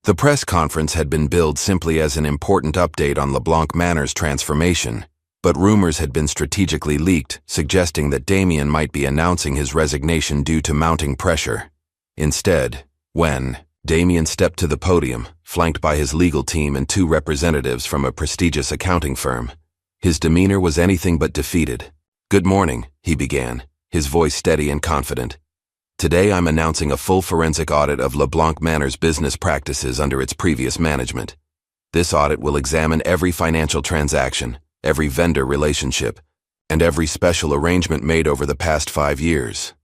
The press conference had been billed simply as an important update on LeBlanc Manor's transformation, but rumors had been strategically leaked, suggesting that Damien might be announcing his resignation due to mounting pressure. Instead, when Damien stepped to the podium, flanked by his legal team and two representatives from a prestigious accounting firm, his demeanor was anything but defeated. Good morning, he began, his voice steady and confident. Today I'm announcing a full forensic audit of LeBlanc Manor's business practices under its previous management. This audit will examine every financial transaction, every vendor relationship, and every special arrangement made over the past 5 years.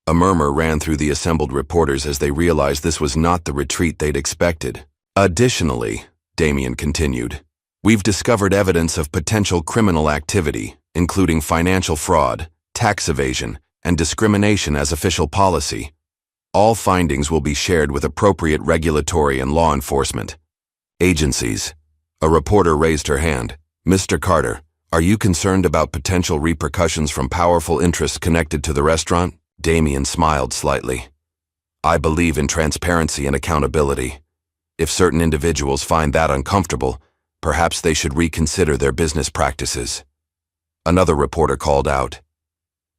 A murmur ran through the assembled reporters as they realized this was not the retreat they'd expected. Additionally, Damien continued, we've discovered evidence of potential criminal activity, including financial fraud, tax evasion, and discrimination as official policy. All findings will be shared with appropriate regulatory and law enforcement agencies. A reporter raised her hand. Mr. Carter, are you concerned about potential repercussions from powerful interests connected to the restaurant? Damien smiled slightly. I believe in transparency and accountability. If certain individuals find that uncomfortable, perhaps they should reconsider their business practices. Another reporter called out.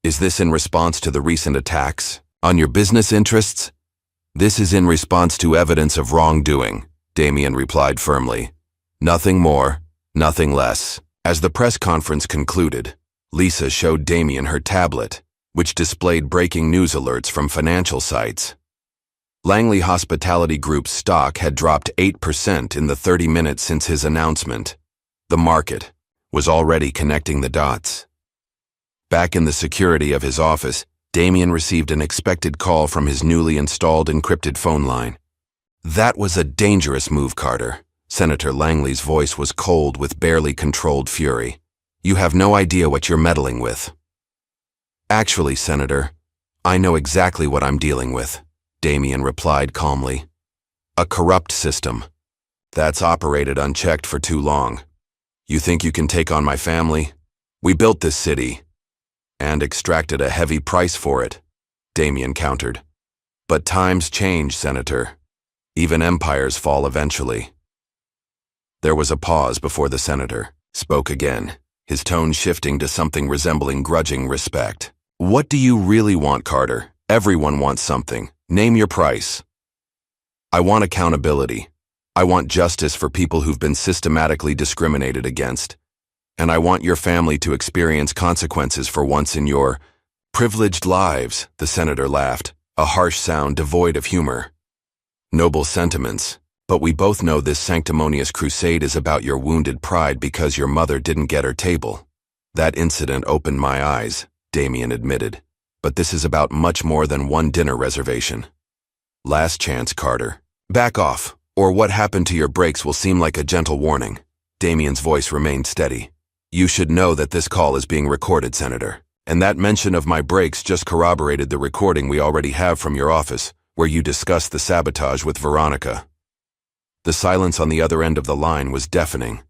Is this in response to the recent attacks on your business interests? This is in response to evidence of wrongdoing, Damien replied firmly. Nothing more, nothing less. As the press conference concluded, Lisa showed Damien her tablet, which displayed breaking news alerts from financial sites. Langley Hospitality Group's stock had dropped 8% in the 30 minutes since his announcement. The market was already connecting the dots. Back in the security of his office, Damien received an expected call from his newly installed encrypted phone line. That was a dangerous move, Carter. Senator Langley's voice was cold with barely controlled fury. You have no idea what you're meddling with. Actually, Senator, I know exactly what I'm dealing with, Damien replied calmly. A corrupt system. That's operated unchecked for too long. You think you can take on my family? We built this city, and extracted a heavy price for it, Damien countered. But times change, Senator. Even empires fall eventually. There was a pause before the senator spoke again, his tone shifting to something resembling grudging respect. What do you really want, Carter? Everyone wants something. Name your price. I want accountability. I want justice for people who've been systematically discriminated against. And I want your family to experience consequences for once in your privileged lives, the senator laughed, a harsh sound devoid of humor. Noble sentiments, but we both know this sanctimonious crusade is about your wounded pride because your mother didn't get her table. That incident opened my eyes, Damien admitted. But this is about much more than one dinner reservation. Last chance, Carter. Back off, or what happened to your brakes will seem like a gentle warning. Damien's voice remained steady. You should know that this call is being recorded, Senator. And that mention of my brakes just corroborated the recording we already have from your office, where you discussed the sabotage with Veronica. The silence on the other end of the line was deafening.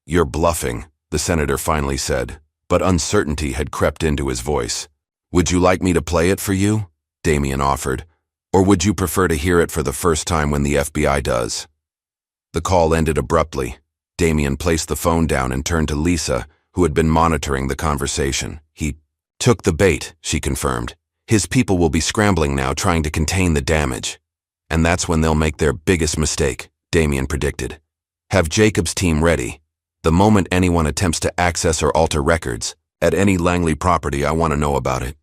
You're bluffing, the senator finally said, but uncertainty had crept into his voice. Would you like me to play it for you? Damien offered. Or would you prefer to hear it for the first time when the FBI does? The call ended abruptly. Damien placed the phone down and turned to Lisa, who had been monitoring the conversation. He took the bait, she confirmed. His people will be scrambling now trying to contain the damage. And that's when they'll make their biggest mistake, Damien predicted. Have Jacob's team ready. The moment anyone attempts to access or alter records, at any Langley property, I want to know about it.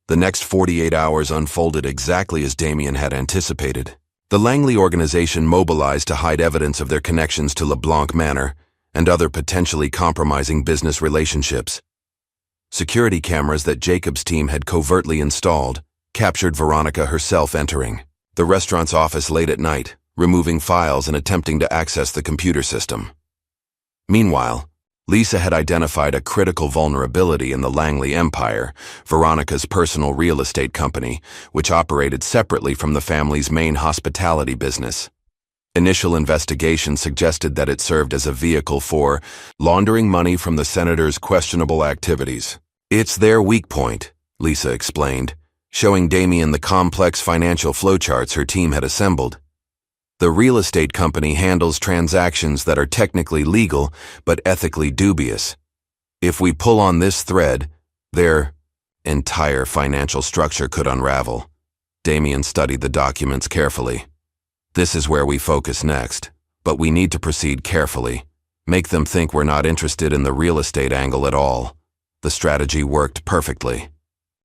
The next 48 hours unfolded exactly as Damien had anticipated. The Langley organization mobilized to hide evidence of their connections to LeBlanc Manor and other potentially compromising business relationships. Security cameras that Jacob's team had covertly installed captured Veronica herself entering the restaurant's office late at night, removing files and attempting to access the computer system. Meanwhile, Lisa had identified a critical vulnerability in the Langley empire, Veronica's personal real estate company, which operated separately from the family's main hospitality business. Initial investigation suggested that it served as a vehicle for laundering money from the senator's questionable activities. It's their weak point, Lisa explained, showing Damien the complex financial flowcharts her team had assembled. The real estate company handles transactions that are technically legal but ethically dubious. If we pull on this thread, their entire financial structure could unravel. Damien studied the documents carefully. This is where we focus next, but we need to proceed carefully. Make them think we're not interested in the real estate angle at all. The strategy worked perfectly.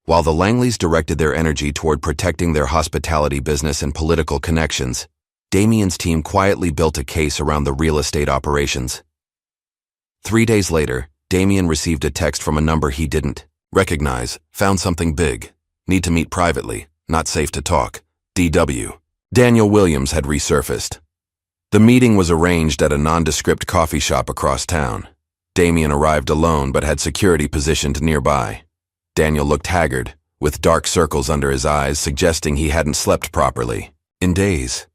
While the Langleys directed their energy toward protecting their hospitality business and political connections, Damien's team quietly built a case around the real estate operations. 3 days later, Damien received a text from a number he didn't recognize. Found something big. Need to meet privately. Not safe to talk. DW. Daniel Williams had resurfaced. The meeting was arranged at a nondescript coffee shop across town. Damien arrived alone but had security positioned nearby. Daniel looked haggard, with dark circles under his eyes suggesting he hadn't slept properly in days.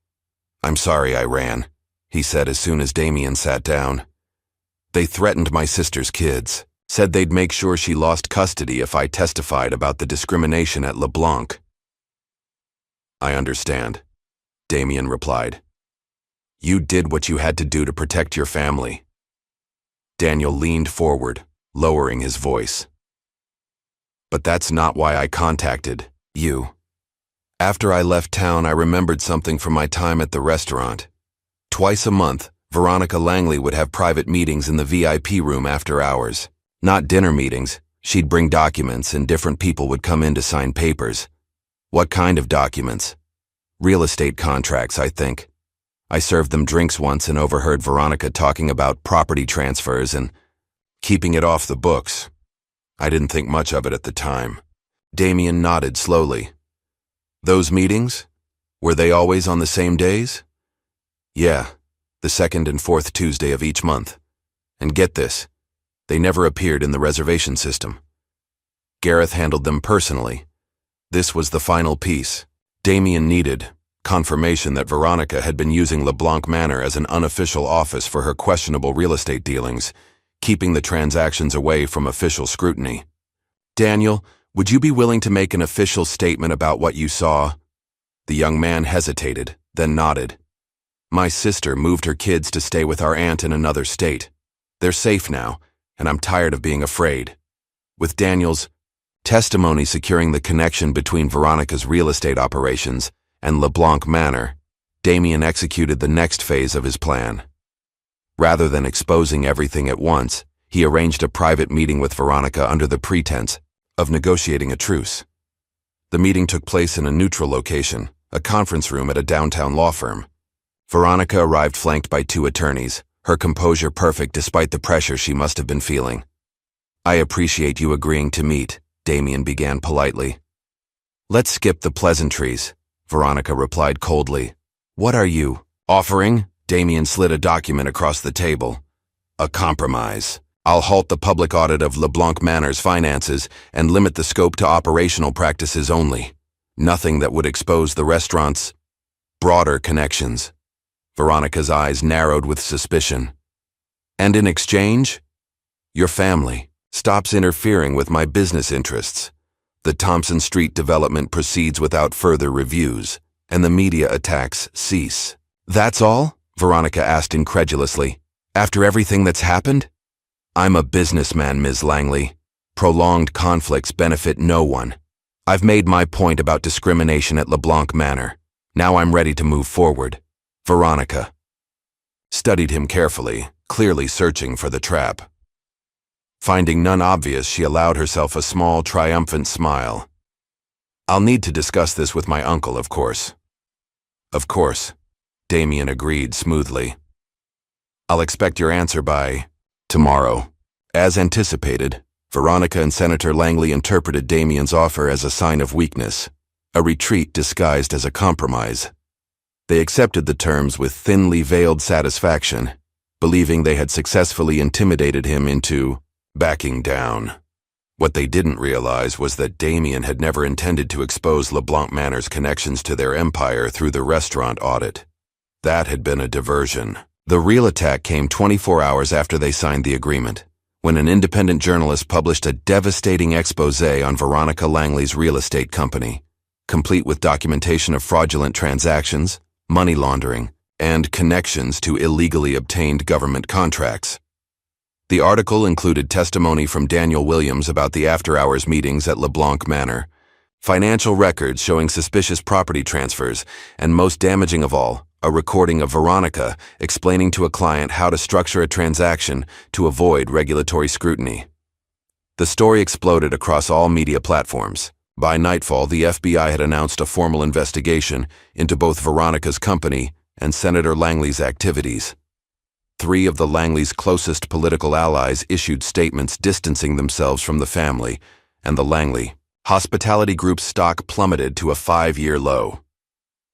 I'm sorry I ran, he said as soon as Damien sat down. They threatened my sister's kids, said they'd make sure she lost custody if I testified about the discrimination at LeBlanc. I understand, Damien replied. You did what you had to do to protect your family. Daniel leaned forward, lowering his voice. But that's not why I contacted you. After I left town, I remembered something from my time at the restaurant. Twice a month, Veronica Langley would have private meetings in the VIP room after hours. Not dinner meetings. She'd bring documents and different people would come in to sign papers. What kind of documents? Real estate contracts, I think. I served them drinks once and overheard Veronica talking about property transfers and keeping it off the books. I didn't think much of it at the time. Damien nodded slowly. Those meetings? Were they always on the same days? Yeah, the second and fourth Tuesday of each month. And get this, they never appeared in the reservation system. Gareth handled them personally. This was the final piece. Damien needed confirmation that Veronica had been using LeBlanc Manor as an unofficial office for her questionable real estate dealings, keeping the transactions away from official scrutiny. Daniel, would you be willing to make an official statement about what you saw? The young man hesitated, then nodded. My sister moved her kids to stay with our aunt in another state. They're safe now, and I'm tired of being afraid. With Daniel's testimony securing the connection between Veronica's real estate operations and LeBlanc Manor, Damien executed the next phase of his plan. Rather than exposing everything at once, he arranged a private meeting with Veronica under the pretense of negotiating a truce. The meeting took place in a neutral location, a conference room at a downtown law firm. Veronica arrived flanked by 2 attorneys, her composure perfect despite the pressure she must have been feeling. I appreciate you agreeing to meet, Damien began politely. Let's skip the pleasantries, Veronica replied coldly. What are you offering? Damien slid a document across the table. A compromise. I'll halt the public audit of LeBlanc Manor's finances and limit the scope to operational practices only. Nothing that would expose the restaurant's broader connections. Veronica's eyes narrowed with suspicion. And in exchange? Your family stops interfering with my business interests. The Thompson Street development proceeds without further reviews, and the media attacks cease. That's all? Veronica asked incredulously. After everything that's happened? I'm a businessman, Ms. Langley. Prolonged conflicts benefit no one. I've made my point about discrimination at LeBlanc Manor. Now I'm ready to move forward. Veronica studied him carefully, clearly searching for the trap. Finding none obvious, she allowed herself a small, triumphant smile. I'll need to discuss this with my uncle, of course. Of course, Damien agreed smoothly. I'll expect your answer by tomorrow. As anticipated, Veronica and Senator Langley interpreted Damien's offer as a sign of weakness, a retreat disguised as a compromise. They accepted the terms with thinly veiled satisfaction, believing they had successfully intimidated him into backing down. What they didn't realize was that Damien had never intended to expose LeBlanc Manor's connections to their empire through the restaurant audit. That had been a diversion. The real attack came 24 hours after they signed the agreement, when an independent journalist published a devastating exposé on Veronica Langley's real estate company, complete with documentation of fraudulent transactions, money laundering, and connections to illegally obtained government contracts. The article included testimony from Daniel Williams about the after-hours meetings at LeBlanc Manor, financial records showing suspicious property transfers, and most damaging of all, a recording of Veronica explaining to a client how to structure a transaction to avoid regulatory scrutiny. The story exploded across all media platforms. By nightfall, the FBI had announced a formal investigation into both Veronica's company and Senator Langley's activities. 3 of the Langleys' closest political allies issued statements distancing themselves from the family, and the Langley Hospitality Group's stock plummeted to a 5-year low.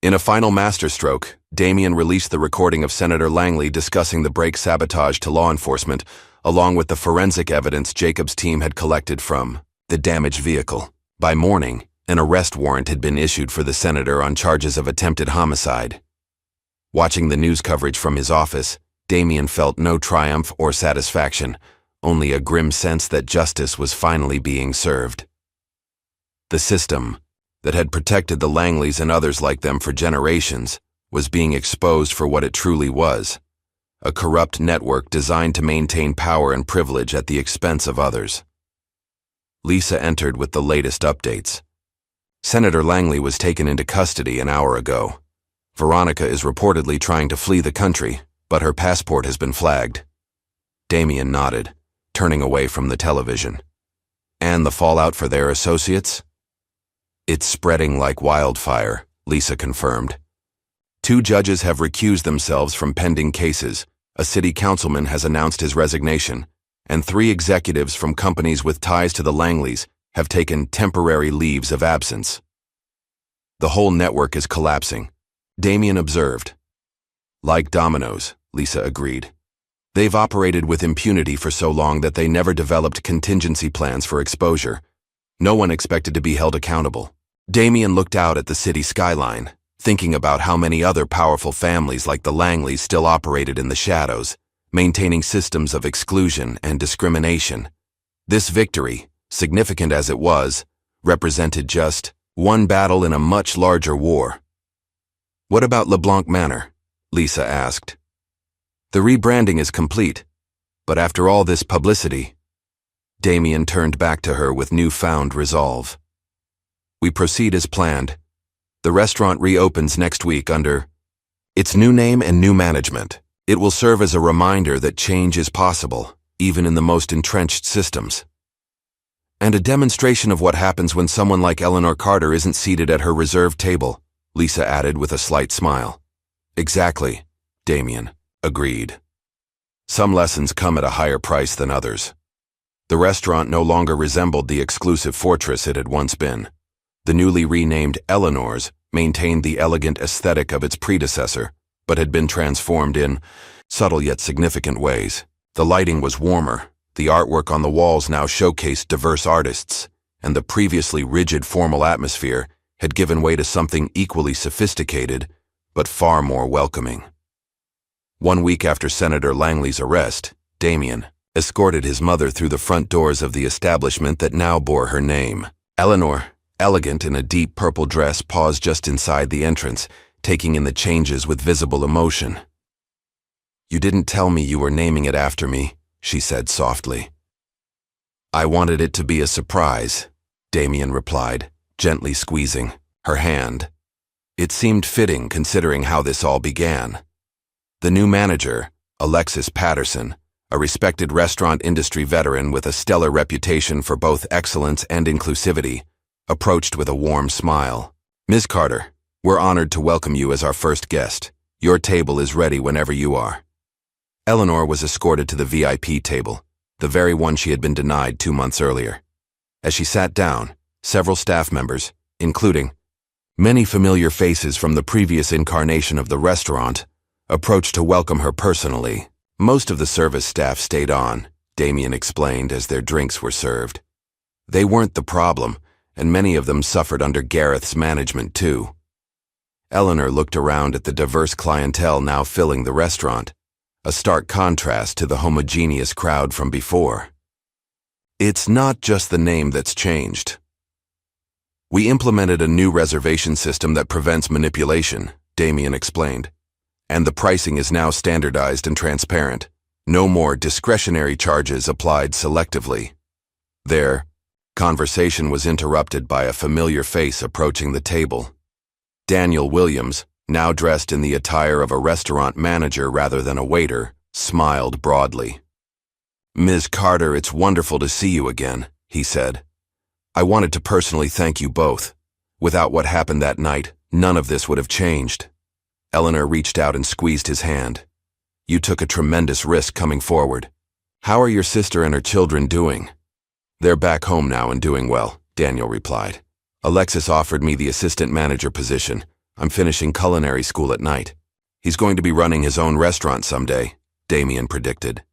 In a final masterstroke, Damien released the recording of Senator Langley discussing the brake sabotage to law enforcement, along with the forensic evidence Jacob's team had collected from the damaged vehicle. By morning, an arrest warrant had been issued for the senator on charges of attempted homicide. Watching the news coverage from his office, Damien felt no triumph or satisfaction, only a grim sense that justice was finally being served. The system that had protected the Langleys and others like them for generations was being exposed for what it truly was, a corrupt network designed to maintain power and privilege at the expense of others. Lisa entered with the latest updates. Senator Langley was taken into custody an hour ago. Veronica is reportedly trying to flee the country, but her passport has been flagged. Damien nodded, turning away from the television. And the fallout for their associates? It's spreading like wildfire, Lisa confirmed. 2 judges have recused themselves from pending cases, a city councilman has announced his resignation, and 3 executives from companies with ties to the Langleys have taken temporary leaves of absence. The whole network is collapsing, Damien observed. Like dominoes, Lisa agreed. They've operated with impunity for so long that they never developed contingency plans for exposure. No one expected to be held accountable. Damien looked out at the city skyline, thinking about how many other powerful families like the Langleys still operated in the shadows, maintaining systems of exclusion and discrimination. This victory, significant as it was, represented just one battle in a much larger war. What about LeBlanc Manor? Lisa asked. The rebranding is complete, but after all this publicity, Damien turned back to her with newfound resolve. We proceed as planned. The restaurant reopens next week under its new name and new management. It will serve as a reminder that change is possible, even in the most entrenched systems. And a demonstration of what happens when someone like Eleanor Carter isn't seated at her reserved table, Lisa added with a slight smile. Exactly, Damien agreed. Some lessons come at a higher price than others. The restaurant no longer resembled the exclusive fortress it had once been. The newly renamed Eleanor's maintained the elegant aesthetic of its predecessor, but had been transformed in subtle yet significant ways. The lighting was warmer, the artwork on the walls now showcased diverse artists, and the previously rigid formal atmosphere had given way to something equally sophisticated, but far more welcoming. 1 week after Senator Langley's arrest, Damien escorted his mother through the front doors of the establishment that now bore her name. Eleanor, elegant in a deep purple dress, paused just inside the entrance, taking in the changes with visible emotion. "You didn't tell me you were naming it after me," she said softly. "I wanted it to be a surprise," Damien replied, gently squeezing her hand. It seemed fitting considering how this all began. The new manager, Alexis Patterson, a respected restaurant industry veteran with a stellar reputation for both excellence and inclusivity, approached with a warm smile. "Ms. Carter, we're honored to welcome you as our first guest. Your table is ready whenever you are." Eleanor was escorted to the VIP table, the very one she had been denied 2 months earlier. As she sat down, several staff members, including many familiar faces from the previous incarnation of the restaurant, approached to welcome her personally. Most of the service staff stayed on, Damien explained as their drinks were served. They weren't the problem, and many of them suffered under Gareth's management too. Eleanor looked around at the diverse clientele now filling the restaurant, a stark contrast to the homogeneous crowd from before. "It's not just the name that's changed. We implemented a new reservation system that prevents manipulation," Damien explained. "And the pricing is now standardized and transparent. No more discretionary charges applied selectively." Their conversation was interrupted by a familiar face approaching the table. Daniel Williams, now dressed in the attire of a restaurant manager rather than a waiter, smiled broadly. "Ms. Carter, it's wonderful to see you again," he said. "I wanted to personally thank you both. Without what happened that night, none of this would have changed." Eleanor reached out and squeezed his hand. "You took a tremendous risk coming forward. How are your sister and her children doing?" "They're back home now and doing well," Daniel replied. "Alexis offered me the assistant manager position. I'm finishing culinary school at night. He's going to be running his own restaurant someday," Damien predicted.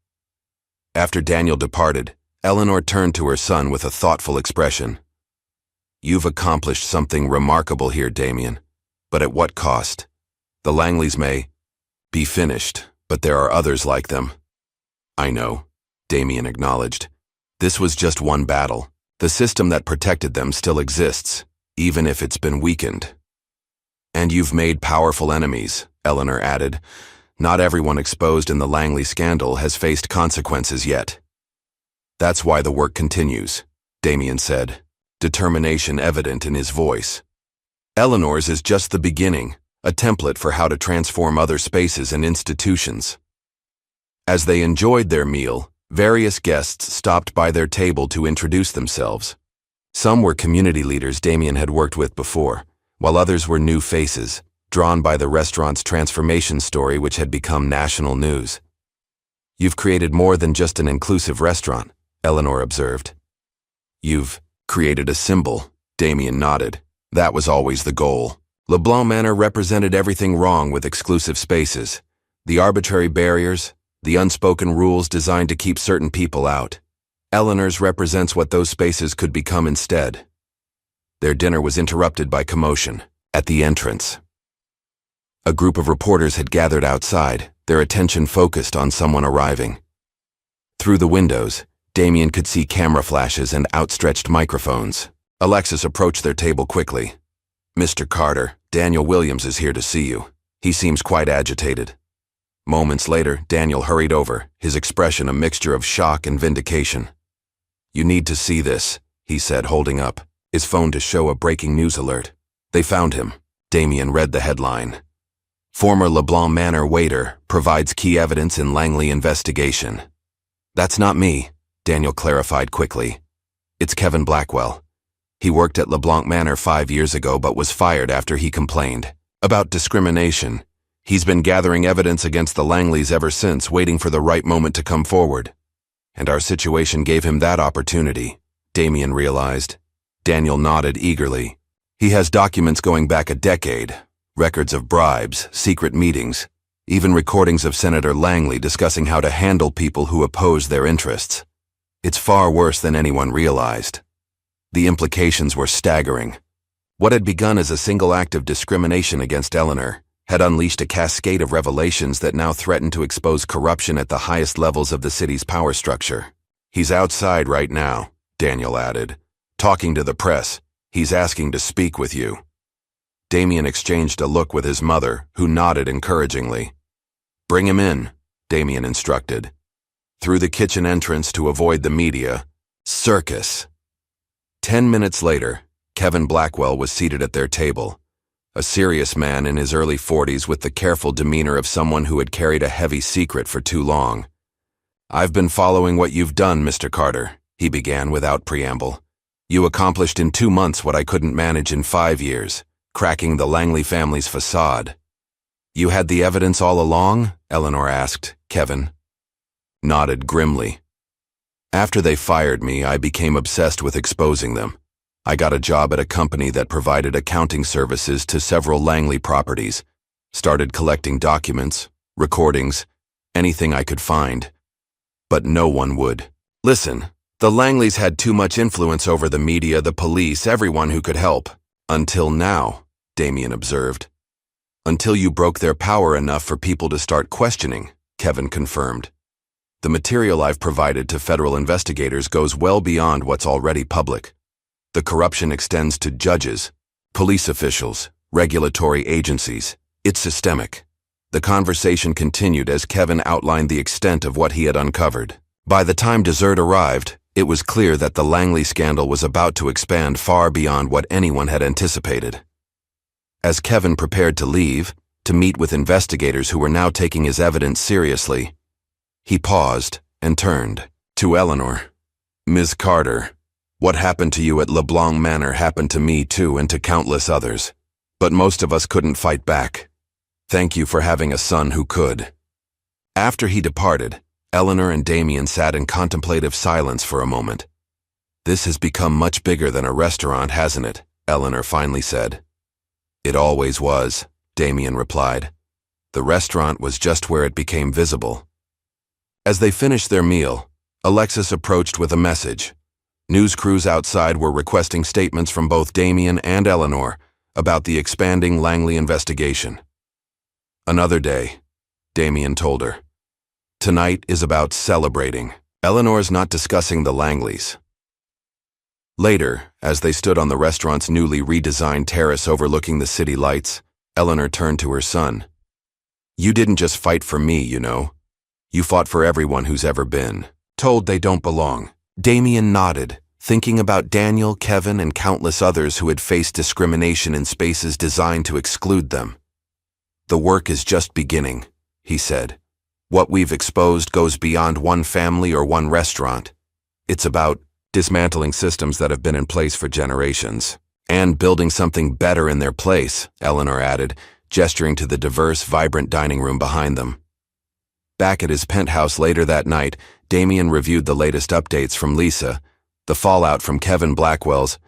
After Daniel departed, Eleanor turned to her son with a thoughtful expression. "You've accomplished something remarkable here, Damien, but at what cost? The Langleys may be finished, but there are others like them." "I know," Damien acknowledged. "This was just one battle. The system that protected them still exists, even if it's been weakened." "And you've made powerful enemies," Eleanor added. "Not everyone exposed in the Langley scandal has faced consequences yet." "That's why the work continues," Damien said, determination evident in his voice. "Eleanor's is just the beginning, a template for how to transform other spaces and institutions." As they enjoyed their meal, various guests stopped by their table to introduce themselves. Some were community leaders Damien had worked with before, while others were new faces, drawn by the restaurant's transformation story which had become national news. "You've created more than just an inclusive restaurant," Eleanor observed. "You've created a symbol," Damien nodded. "That was always the goal. LeBlanc Manor represented everything wrong with exclusive spaces. The arbitrary barriers, the unspoken rules designed to keep certain people out. Eleanor's represents what those spaces could become instead." Their dinner was interrupted by commotion at the entrance. A group of reporters had gathered outside, their attention focused on someone arriving. Through the windows, Damien could see camera flashes and outstretched microphones. Alexis approached their table quickly. "Mr. Carter, Daniel Williams is here to see you. He seems quite agitated." Moments later, Daniel hurried over, his expression a mixture of shock and vindication. "You need to see this," he said, holding up his phone to show a breaking news alert. "They found him." Damien read the headline. "Former LeBlanc Manor waiter provides key evidence in Langley investigation." "That's not me," Daniel clarified quickly. "It's Kevin Blackwell. He worked at LeBlanc Manor 5 years ago but was fired after he complained about discrimination. He's been gathering evidence against the Langleys ever since, waiting for the right moment to come forward." And our situation gave him that opportunity, Damien realized. Daniel nodded eagerly. He has documents going back a decade, records of bribes, secret meetings, even recordings of Senator Langley discussing how to handle people who oppose their interests. It's far worse than anyone realized. The implications were staggering. What had begun as a single act of discrimination against Eleanor had unleashed a cascade of revelations that now threatened to expose corruption at the highest levels of the city's power structure. "He's outside right now," Daniel added, "talking to the press. He's asking to speak with you." Damien exchanged a look with his mother, who nodded encouragingly. "Bring him in," Damien instructed. Through the kitchen entrance to avoid the media. Circus. 10 minutes later, Kevin Blackwell was seated at their table. A serious man in his early 40s with the careful demeanor of someone who had carried a heavy secret for too long. "I've been following what you've done, Mr. Carter," he began without preamble. "You accomplished in 2 months what I couldn't manage in 5 years, cracking the Langley family's facade." "You had the evidence all along?" Eleanor asked. Kevin nodded grimly. "After they fired me, I became obsessed with exposing them. I got a job at a company that provided accounting services to several Langley properties, started collecting documents, recordings, anything I could find. But no one would. Listen, the Langleys had too much influence over the media, the police, everyone who could help. Until now," Damien observed. "Until you broke their power enough for people to start questioning," Kevin confirmed. "The material I've provided to federal investigators goes well beyond what's already public. The corruption extends to judges, police officials, regulatory agencies. It's systemic." The conversation continued as Kevin outlined the extent of what he had uncovered. By the time dessert arrived, it was clear that the Langley scandal was about to expand far beyond what anyone had anticipated. As Kevin prepared to leave, to meet with investigators who were now taking his evidence seriously, he paused and turned to Eleanor. "Ms. Carter, what happened to you at LeBlanc Manor happened to me too and to countless others. But most of us couldn't fight back. Thank you for having a son who could." After he departed, Eleanor and Damien sat in contemplative silence for a moment. "This has become much bigger than a restaurant, hasn't it?" Eleanor finally said. "It always was," Damien replied. "The restaurant was just where it became visible." As they finished their meal, Alexis approached with a message. News crews outside were requesting statements from both Damien and Eleanor about the expanding Langley investigation. "Another day," Damien told her. "Tonight is about celebrating. Eleanor's not discussing the Langleys." Later, as they stood on the restaurant's newly redesigned terrace overlooking the city lights, Eleanor turned to her son. "You didn't just fight for me, you know. You fought for everyone who's ever been told they don't belong." Damien nodded, thinking about Daniel, Kevin, and countless others who had faced discrimination in spaces designed to exclude them. "The work is just beginning," he said. "What we've exposed goes beyond one family or one restaurant. It's about dismantling systems that have been in place for generations, and building something better in their place," Eleanor added, gesturing to the diverse, vibrant dining room behind them. Back at his penthouse later that night, Damien reviewed the latest updates from Lisa. The fallout from Kevin Blackwell's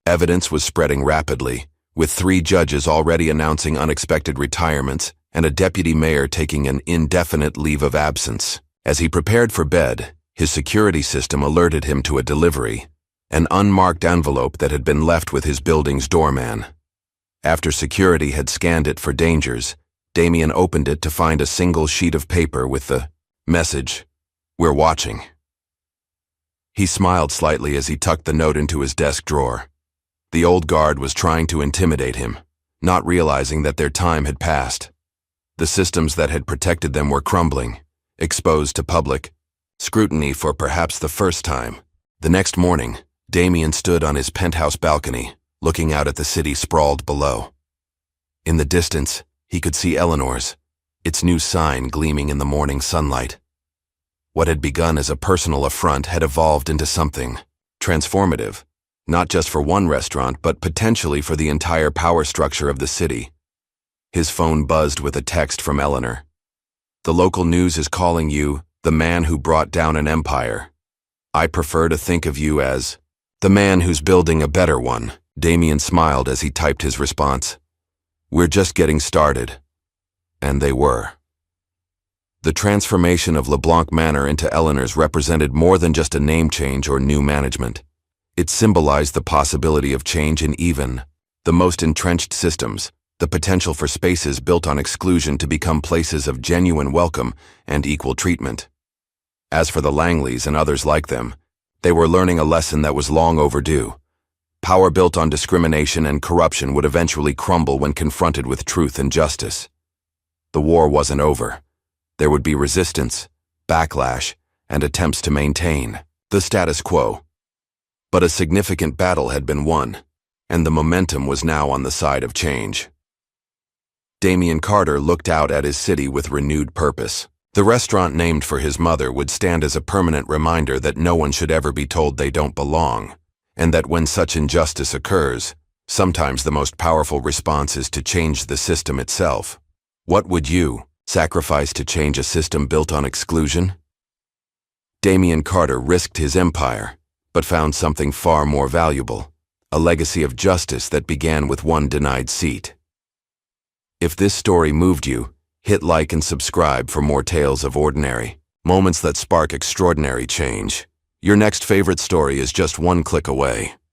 evidence was spreading rapidly, with 3 judges already announcing unexpected retirements and a deputy mayor taking an indefinite leave of absence. As he prepared for bed, his security system alerted him to a delivery, an unmarked envelope that had been left with his building's doorman. After security had scanned it for dangers, Damien opened it to find a single sheet of paper with the message, "We're watching." He smiled slightly as he tucked the note into his desk drawer. The old guard was trying to intimidate him, not realizing that their time had passed. The systems that had protected them were crumbling, exposed to public scrutiny for perhaps the first time. The next morning, Damien stood on his penthouse balcony, looking out at the city sprawled below. In the distance, he could see Eleanor's, its new sign gleaming in the morning sunlight. What had begun as a personal affront had evolved into something transformative, not just for one restaurant, but potentially for the entire power structure of the city. His phone buzzed with a text from Eleanor. "The local news is calling you the man who brought down an empire. I prefer to think of you as the man who's building a better one. Damien smiled as he typed his response. We're just getting started. And they were. The transformation of LeBlanc Manor into Eleanor's represented more than just a name change or new management. It symbolized the possibility of change in even the most entrenched systems, the potential for spaces built on exclusion to become places of genuine welcome and equal treatment. As for the Langleys and others like them, they were learning a lesson that was long overdue. Power built on discrimination and corruption would eventually crumble when confronted with truth and justice. The war wasn't over. There would be resistance, backlash, and attempts to maintain the status quo. But a significant battle had been won, and the momentum was now on the side of change. Damien Carter looked out at his city with renewed purpose. The restaurant named for his mother would stand as a permanent reminder that no one should ever be told they don't belong, and that when such injustice occurs, sometimes the most powerful response is to change the system itself. What would you sacrifice to change a system built on exclusion? Damien Carter risked his empire, but found something far more valuable, a legacy of justice that began with one denied seat. If this story moved you, hit like and subscribe for more tales of ordinary moments that spark extraordinary change. Your next favorite story is just one click away.